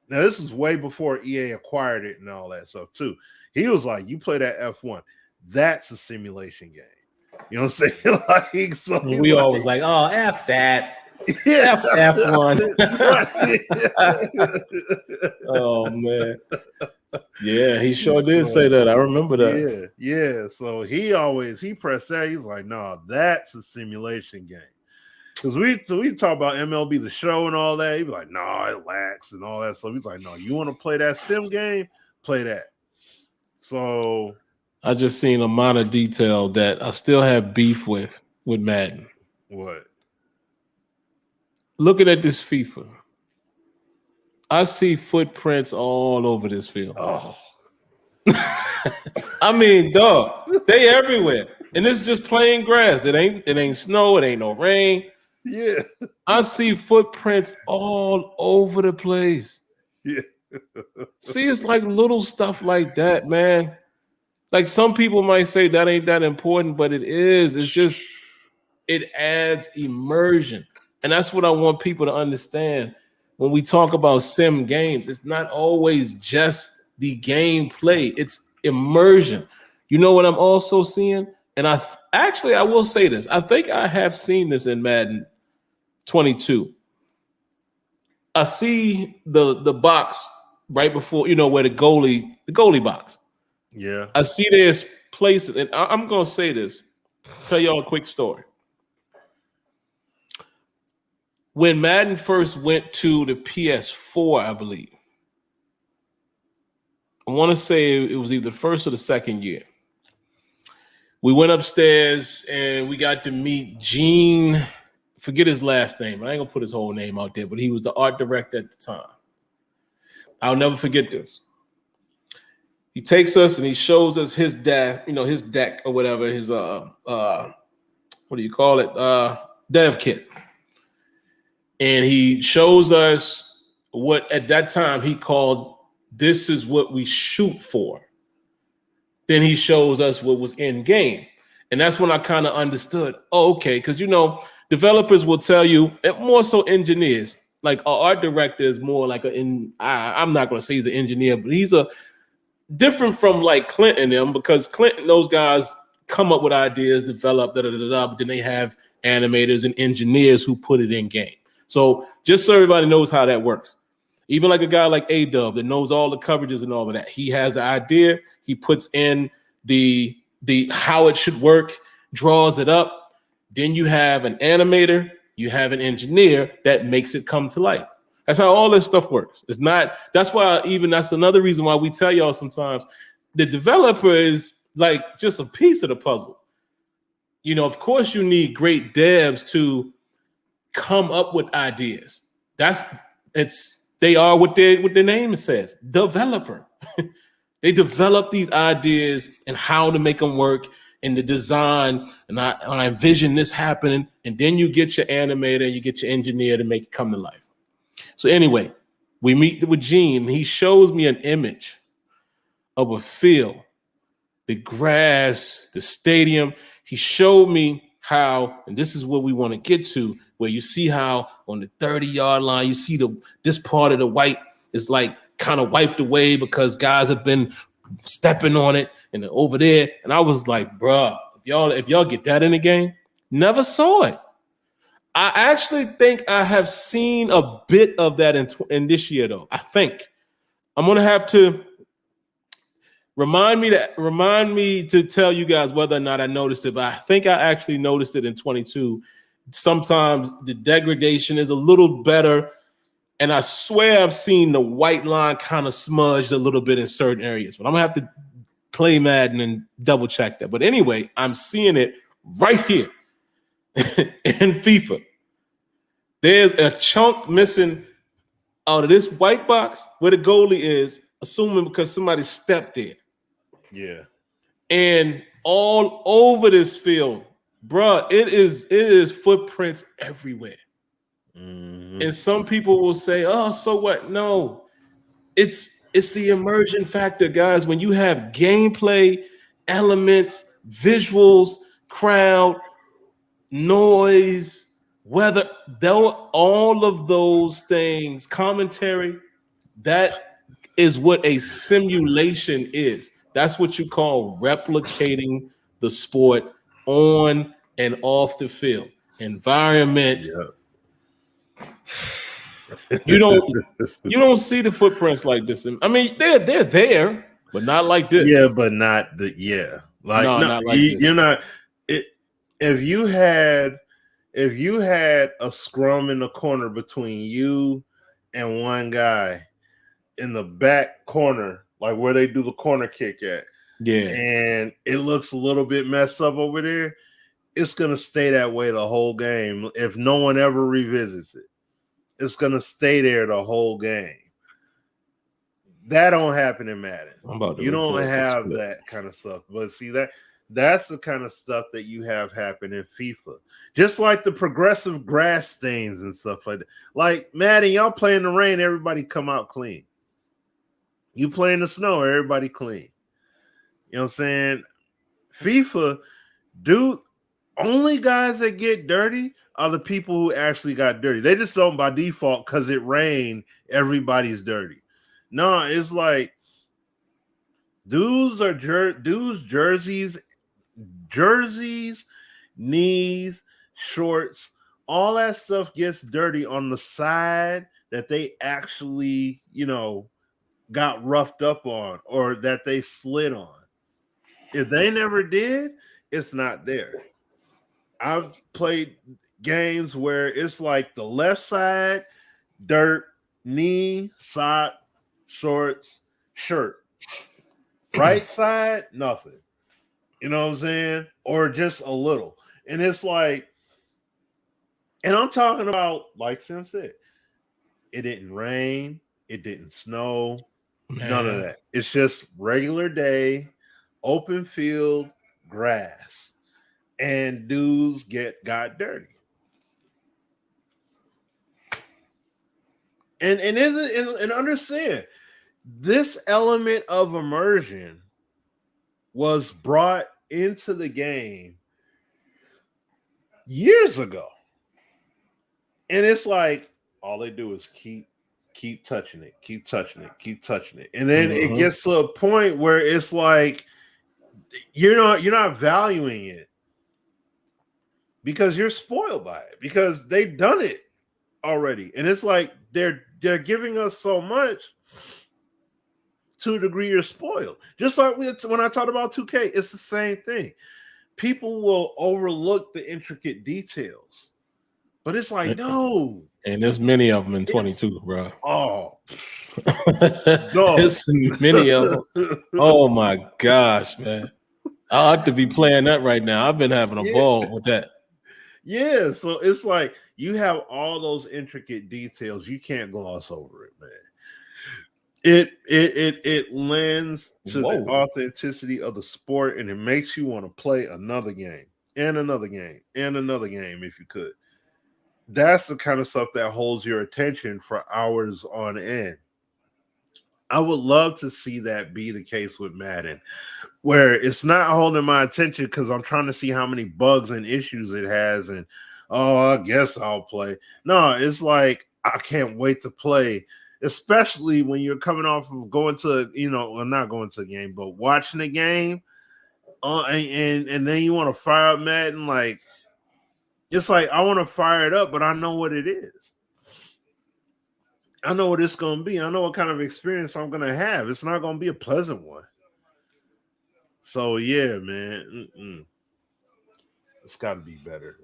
Now, this was way before EA acquired it and all that stuff, too. He was like, you play that F1. That's a simulation game. You know what I'm saying? Like, so
we always like, oh, F that.
Yeah.
F1. Oh, man. Yeah, he sure did say that. I remember that.
Yeah. So he pressed that. He's like, no, that's a simulation game. Because we talk about MLB The Show and all that. He'd be like, no, it lacks and all that. So he's like, no, you want to play that sim game? Play that. So
I just seen a minor detail that I still have beef with Madden.
What?
Looking at this FIFA, I see footprints all over this field.
Oh.
I mean, dog, they everywhere. And it's just plain grass. It ain't snow, it ain't no rain.
Yeah.
I see footprints all over the place.
Yeah.
See, it's like little stuff like that, man. Like some people might say that ain't that important, but it is. It's just, it adds immersion. And that's what I want people to understand. When we talk about sim games, it's not always just the gameplay. It's immersion. You know what I'm also seeing? And I will say this. I think I have seen this in Madden 22. I see the box right before, where the goalie box.
Yeah.
I see there's places, and I'm going to say this. Tell y'all a quick story. When Madden first went to the PS4, I believe, I want to say it was either the first or the second year. We went upstairs and we got to meet Gene. Forget his last name. I ain't going to put his whole name out there, but he was the art director at the time. I'll never forget this. He takes us and he shows us his deck, his deck or whatever, his what do you call it? Dev kit. And he shows us what at that time he called, this is what we shoot for. Then he shows us what was in game. And that's when I kind of understood, okay, because developers will tell you, and more so engineers, like our art director is more like I'm not going to say he's an engineer, but he's a different from like Clint and them, because Clint, those guys come up with ideas, develop, but then they have animators and engineers who put it in game. So just so everybody knows how that works. Even like a guy like A-Dub that knows all the coverages and all of that. He has an idea. He puts in the how it should work, draws it up. Then you have an animator, you have an engineer that makes it come to life. That's how all this stuff works. It's not, that's why even that's another reason why we tell y'all sometimes the developer is like just a piece of the puzzle. You know, of course you need great devs to come up with ideas. They are what their name says, developer. They develop these ideas and how to make them work in the design. And I envision this happening. And then you get your animator, you get your engineer to make it come to life. So anyway, we meet with Gene. He shows me an image of a field, the grass, the stadium. He showed me how, and this is what we want to get to, where you see how on the 30-yard line, you see this part of the white is like kind of wiped away because guys have been stepping on it and over there. And I was like, bruh, if y'all get that in the game, never saw it. I actually think I have seen a bit of that in this year, though. I think I'm gonna have to remind me to tell you guys whether or not I noticed it. But I think I actually noticed it in 22. Sometimes the degradation is a little better, and I swear I've seen the white line kind of smudged a little bit in certain areas. But I'm gonna have to play Madden and double check that. But anyway, I'm seeing it right here. In FIFA, there's a chunk missing out of this white box where the goalie is, assuming because somebody stepped there.
Yeah.
And all over this field, bruh, it is footprints everywhere. Mm-hmm. And some people will say, oh, so what? No, it's the immersion factor, guys. When you have gameplay, elements, visuals, crowd, noise, weather, all of those things, commentary, that is what a simulation is. That's what you call replicating the sport on and off the field. Environment. Yeah. You don't see the footprints like this. I mean, they're there, but not like this.
Yeah, but not not like this. You're not. If you had a scrum in the corner between you and one guy in the back corner, like where they do the corner kick at, yeah, and it looks a little bit messed up over there, it's gonna stay that way the whole game. If no one ever revisits it, it's gonna stay there the whole game. That don't happen in Madden. You don't have that kind of stuff. But see that's the kind of stuff that you have happen in FIFA. Just like the progressive grass stains and stuff like that. Like Madden, y'all play in the rain, everybody come out clean. You play in the snow, everybody clean. You know what I'm saying? FIFA, dude, only guys that get dirty are the people who actually got dirty. They just don't by default because it rained, everybody's dirty. No, it's like dudes, jerseys, knees, shorts, all that stuff gets dirty on the side that they actually, got roughed up on or that they slid on. If they never did, it's not there. I've played games where it's like the left side, dirt, knee, sock, shorts, shirt. Right side, nothing. You know what I'm saying? Or just a little. And it's like, and I'm talking about, like Sim said, it didn't rain, it didn't snow, none of that. It's just regular day, open field, grass. And dudes got dirty. And understand, this element of immersion was brought into the game years ago. And it's like all they do is keep touching it, keep touching it. And then it gets to a point where it's like you're not valuing it because you're spoiled by it, because they've done it already. And it's like they're they're giving us so much. To a degree, you're spoiled. Just like when I talked about 2K, it's the same thing. People will overlook the intricate details, but it's like, no.
And there's many of them in 22, bro.
Oh,
there's many of them. Oh my gosh, man! I ought to be playing that right now. I've been having a ball with that.
Yeah, so it's like you have all those intricate details. You can't gloss over it, man. It lends to the authenticity of the sport, and it makes you want to play another game and another game and another game if you could. That's the kind of stuff that holds your attention for hours on end. I would love to see that be the case with Madden, where it's not holding my attention because I'm trying to see how many bugs and issues it has, and I guess I'll play. No, it's like I can't wait to play. Especially when you're coming off of going to, not going to a game, but watching a game, and then you want to fire up Madden. Like, it's like I want to fire it up, but I know what it is. I know what it's going to be. I know what kind of experience I'm going to have. It's not going to be a pleasant one. So yeah, man, it's got to be better.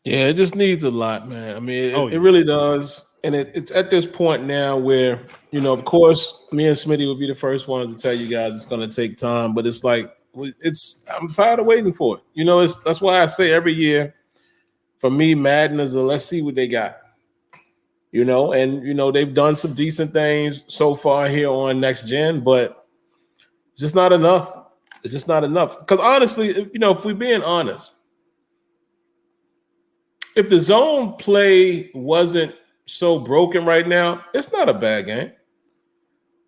Yeah, it just needs a lot, man. I mean, it really does. And it's at this point now where, of course, me and Smitty will be the first ones to tell you guys it's going to take time. But it's like, I'm tired of waiting for it. That's why I say every year, for me, Madden is let's see what they got. And, they've done some decent things so far here on Next Gen, but it's just not enough. It's just not enough. Because honestly, if we're being honest, if the zone play wasn't so broken right now, it's not a bad game.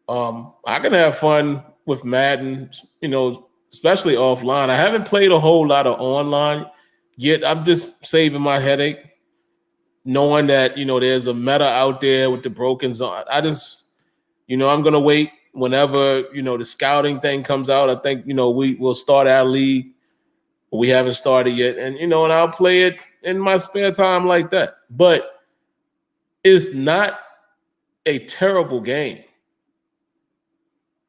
I can have fun with Madden, especially offline. I haven't played a whole lot of online yet. I'm just saving my headache, knowing that, there's a meta out there with the broken zone. I just, I'm going to wait whenever, the scouting thing comes out. I think, we'll start our league. We haven't started yet. And, and I'll play it in my spare time like that. But it's not a terrible game.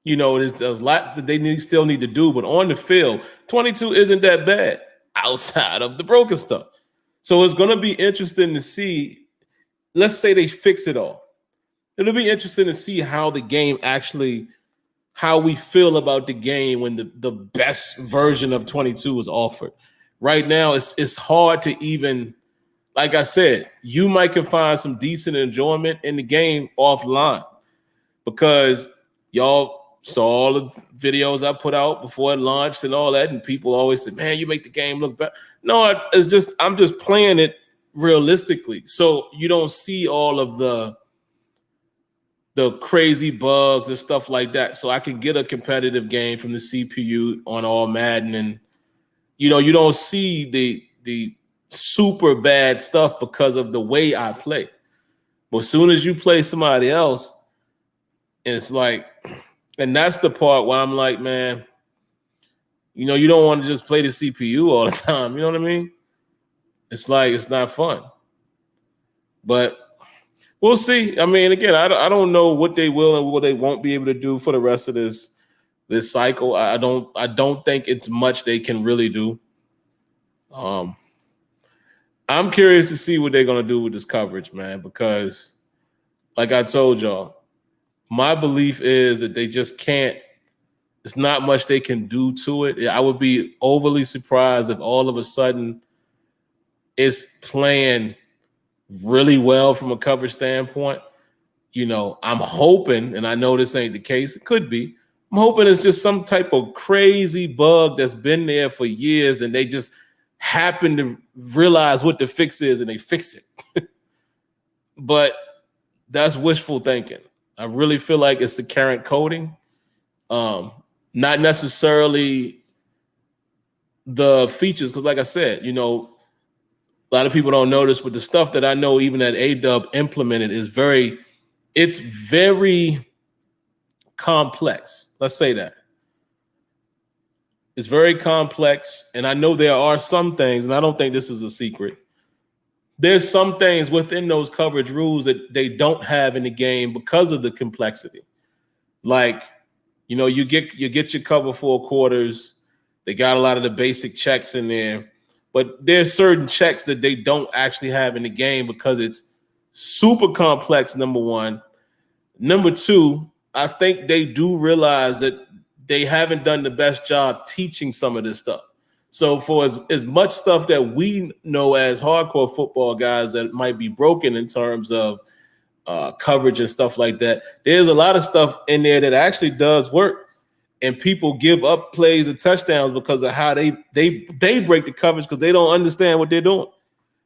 There's a lot that they still need to do, but on the field, 22 isn't that bad outside of the broken stuff. So it's going to be interesting to see. Let's say they fix it all. It'll be interesting to see how the game actually, how we feel about the game when the best version of 22 is offered. Right now, it's hard to even, like I said, you might can find some decent enjoyment in the game offline because y'all saw all the videos I put out before it launched and all that, and people always say, man, you make the game look better. No, I'm just playing it realistically. So you don't see all of the crazy bugs and stuff like that. So I can get a competitive game from the CPU on all Madden, and you don't see the super bad stuff because of the way I play. But as soon as you play somebody else, it's like, and that's the part where I'm like, man, you don't want to just play the CPU all the time. You know what I mean? It's like, it's not fun. But we'll see. I mean, again, I don't know what they will and what they won't be able to do for the rest of this cycle. I don't think it's much they can really do. I'm curious to see what they're going to do with this coverage, man, because like I told y'all, my belief is that they just can't, it's not much they can do to it. I would be overly surprised if all of a sudden it's playing really well from a coverage standpoint. I'm hoping, and I know this ain't the case, it could be, I'm hoping it's just some type of crazy bug that's been there for years and they just happen to realize what the fix is and they fix it. But that's wishful thinking. I really feel like it's the current coding, not necessarily the features. Because like I said, a lot of people don't notice, but the stuff that I know even that A-Dub implemented is it's very complex. Let's say that. It's very complex. And I know there are some things, and I don't think this is a secret, there's some things within those coverage rules that they don't have in the game because of the complexity. Like, you know, you get your cover 4 quarters. They got a lot of the basic checks in there, but there's certain checks that they don't actually have in the game because it's super complex, number one. Number two, I think they do realize that they haven't done the best job teaching some of this stuff. So for as much stuff that we know as hardcore football guys that might be broken in terms of coverage and stuff like that, there's a lot of stuff in there that actually does work. And people give up plays and touchdowns because of how they break the coverage because they don't understand what they're doing.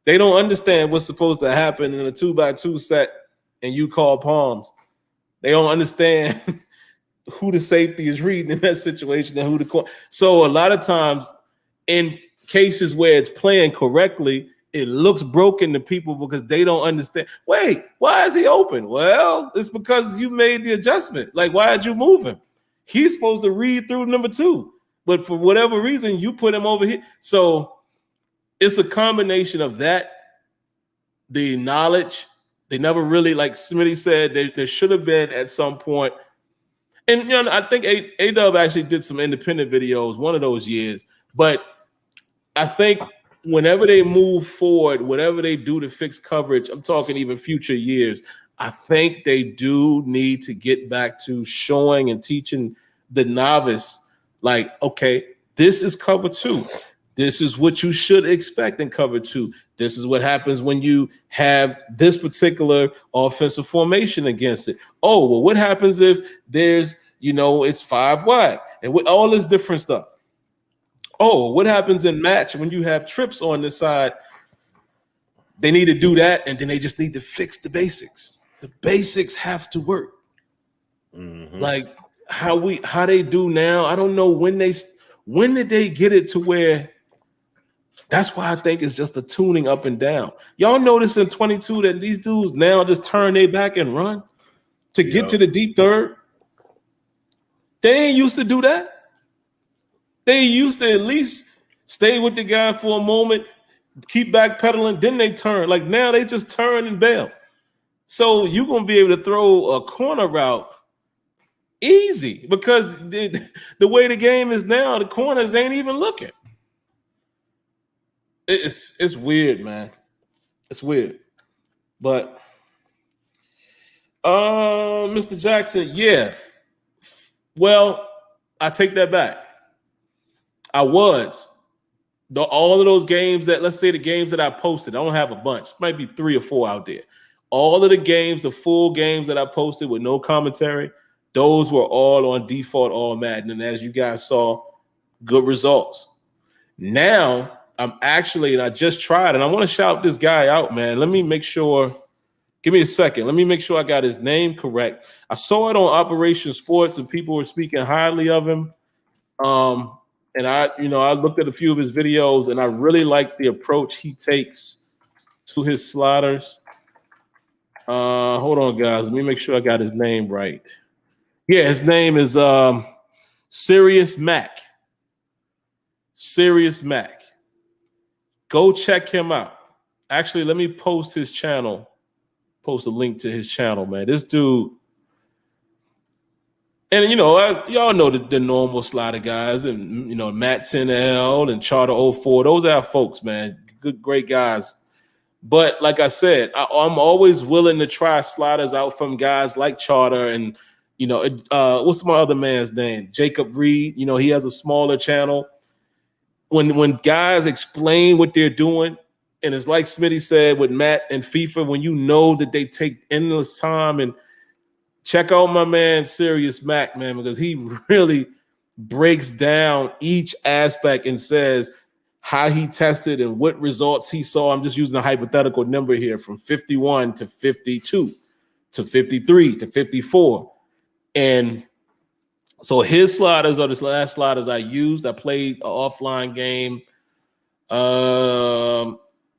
They don't understand what's supposed to happen in a 2x2 set and you call palms. They don't understand who the safety is reading in that situation and who the corner. So a lot of times in cases where it's playing correctly, it looks broken to people because they don't understand. Wait, why is he open? Well, it's because you made the adjustment. Like, why did you move him? He's supposed to read through number 2, but for whatever reason, you put him over here. So it's a combination of that, the knowledge. They never really, like Smitty said, there should have been at some point. And you know, I think A-Dub actually did some independent videos one of those years. But I think whenever they move forward, whatever they do to fix coverage, I'm talking even future years, I think they do need to get back to showing and teaching the novice, like, okay, this is cover 2. This is what you should expect in cover 2. This is what happens when you have this particular offensive formation against it. Oh, well, what happens if there's, you know, it's 5 wide and with all this different stuff? Oh, what happens in match when you have trips on this side? They need to do that, and then they just need to fix the basics. The basics have to work. Mm-hmm. Like how they do now. I don't know when did they get it to where. That's why I think it's just a tuning up and down. Y'all notice in 22 that these dudes now just turn their back and run to get to the deep third. They ain't used to do that. They used to at least stay with the guy for a moment, keep backpedaling, then they turn. Like now they just turn and bail. So you're going to be able to throw a corner route easy because the way the game is now, the corners ain't even looking. It's weird, man. It's weird. But Mr. Jackson, yeah. Well, I take that back. I was. All of those games that, let's say the games that I posted, I don't have a bunch. Might be 3 or 4 out there. All of the games, the full games that I posted with no commentary, those were all on default, all Madden. And as you guys saw, good results. Now, I'm actually, and I just tried, and I want to shout this guy out, man. Let me make sure. Give me a second. Let me make sure I got his name correct. I saw it on Operation Sports, and people were speaking highly of him. And I looked at a few of his videos, and I really like the approach he takes to his sliders. Hold on, guys. Let me make sure I got his name right. Yeah, his name is Serious Mac. Serious Mac. Go check him out. Actually, let me post his channel. Post a link to his channel, man. This dude, and y'all know the normal slider guys, and Matt 10L and Charter 04. Those are our folks, man. Good, great guys. But like I said, I'm always willing to try sliders out from guys like Charter and what's my other man's name? Jacob Reed. He has a smaller channel. When guys explain what they're doing, and it's like Smitty said with Matt and FIFA, when you know that they take endless time, and check out my man Serious Mac, man, because he really breaks down each aspect and says how he tested and what results he saw. I'm just using a hypothetical number here from 51 to 52 to 53 to 54. And so his sliders are the last sliders I used. I played an offline game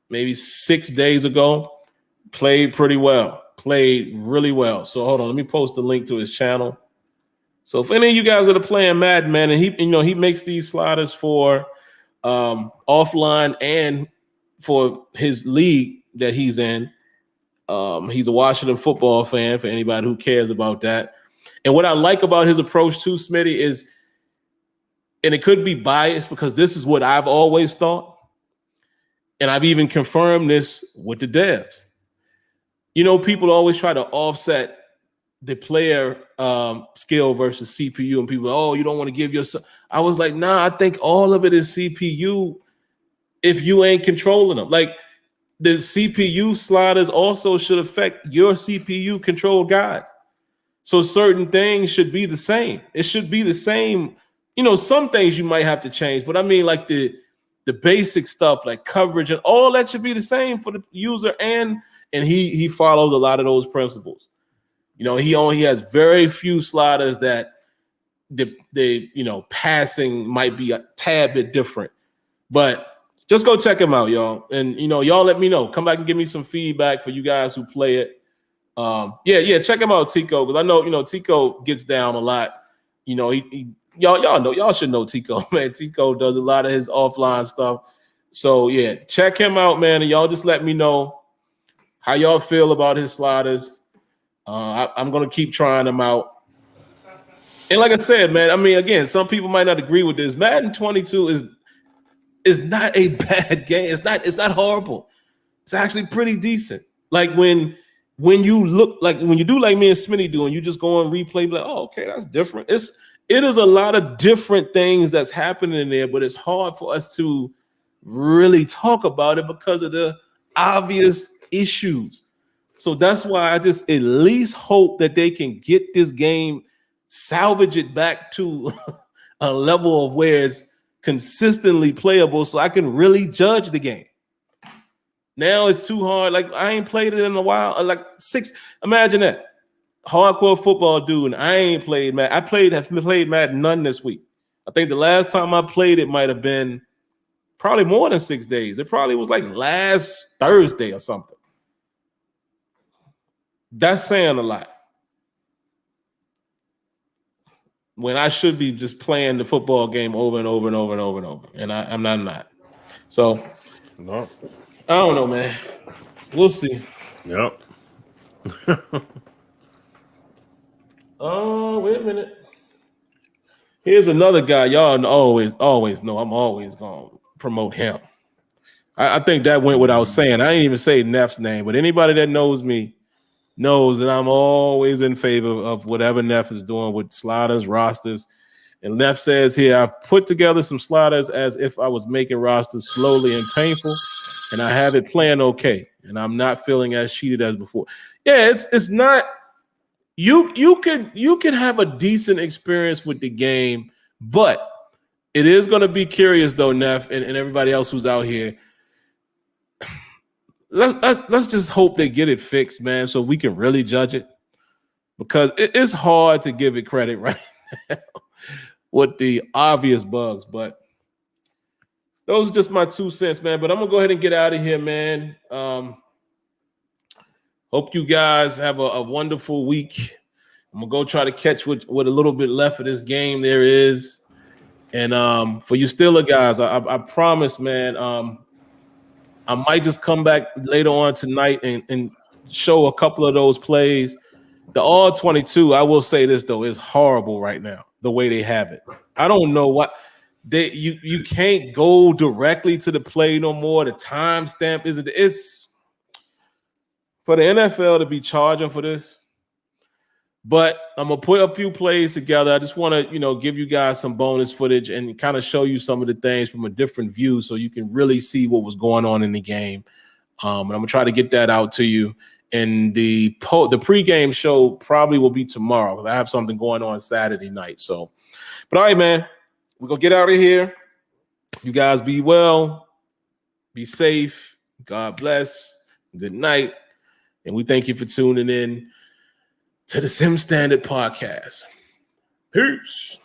maybe 6 days ago. Played pretty well. Played really well. So hold on, let me post a link to his channel. So if any of you guys that are playing Madden, man, and he makes these sliders for offline and for his league, that he's in. He's a Washington football fan for anybody who cares about that. And what I like about his approach to Smitty is, and it could be biased because this is what I've always thought, and I've even confirmed this with the devs. You know, people always try to offset the player skill versus CPU, and people, oh, you don't want to give yourself. I was like, nah, I think all of it is CPU if you ain't controlling them. Like, the CPU sliders also should affect your CPU controlled guys. So certain things should be the same. It should be the same. You know, some things you might have to change, but I mean, like the basic stuff like coverage and all that should be the same for the user, and he follows a lot of those principles. You know, he has very few sliders that the you know, passing might be a tad bit different, but just go check him out, y'all. And, you know, y'all let me know. Come back and give me some feedback for you guys who play it. Yeah, check him out, Tico, because I know, you know, Tico gets down a lot. You know, y'all know, y'all should know Tico, man. Tico does a lot of his offline stuff. So, yeah, check him out, man. And y'all just let me know how y'all feel about his sliders. I'm going to keep trying them out. And like I said, man, I mean, again, some people might not agree with this. Madden 22 is not a bad game. It's not horrible. It's actually pretty decent. Like when you look, like when you do like me and Smitty do, and you just go and replay, like, oh, okay, that's different. It is a lot of different things that's happening in there, but it's hard for us to really talk about it because of the obvious issues. So that's why I just at least hope that they can get this game, salvage it back to a level of where it's consistently playable so I can really judge the game. Now it's too hard. Like, I ain't played it in a while. Like imagine that. Hardcore football dude, and I ain't played Madden. Have played Madden none this week. I think the last time I played it might have been probably more than 6 days. It probably was like last Thursday or something. That's saying a lot. When I should be just playing the football game over and over and over and over and over. And I'm not. So,
no.
I don't know, man. We'll see.
Yep.
Oh, wait a minute. Here's another guy. Y'all always know I'm always going to promote him. I think that went without saying. I ain't even say Neff's name, but anybody that knows me knows that I'm always in favor of whatever Neff is doing with sliders, rosters. And Neff says here, I've put together some sliders as if I was making rosters slowly and painful, and I have it playing okay, and I'm not feeling as cheated as before. Yeah, it's not. You can have a decent experience with the game, but it is going to be curious though, Neff, and everybody else who's out here. Let's just hope they get it fixed, man, so we can really judge it, because it's hard to give it credit right now with the obvious bugs. But those are just my 2 cents, man. But I'm gonna go ahead and get out of here, man. Hope you guys have a wonderful week. I'm gonna go try to catch what a little bit left of this game there is. And for you Steeler guys, I promise, man. I might just come back later on tonight and show a couple of those plays. The all 22, I will say this though, is horrible right now, the way they have it. I don't know what you can't go directly to the play no more. The timestamp it's for the NFL to be charging for this. But I'm gonna put a few plays together. I just want to, give you guys some bonus footage and kind of show you some of the things from a different view, so you can really see what was going on in the game. And I'm gonna try to get that out to you. And the pregame show probably will be tomorrow, because I have something going on Saturday night. So, but all right, man, we're gonna get out of here. You guys be well, be safe. God bless. Good night, and we thank you for tuning in to the Sim Standard Podcast. Peace.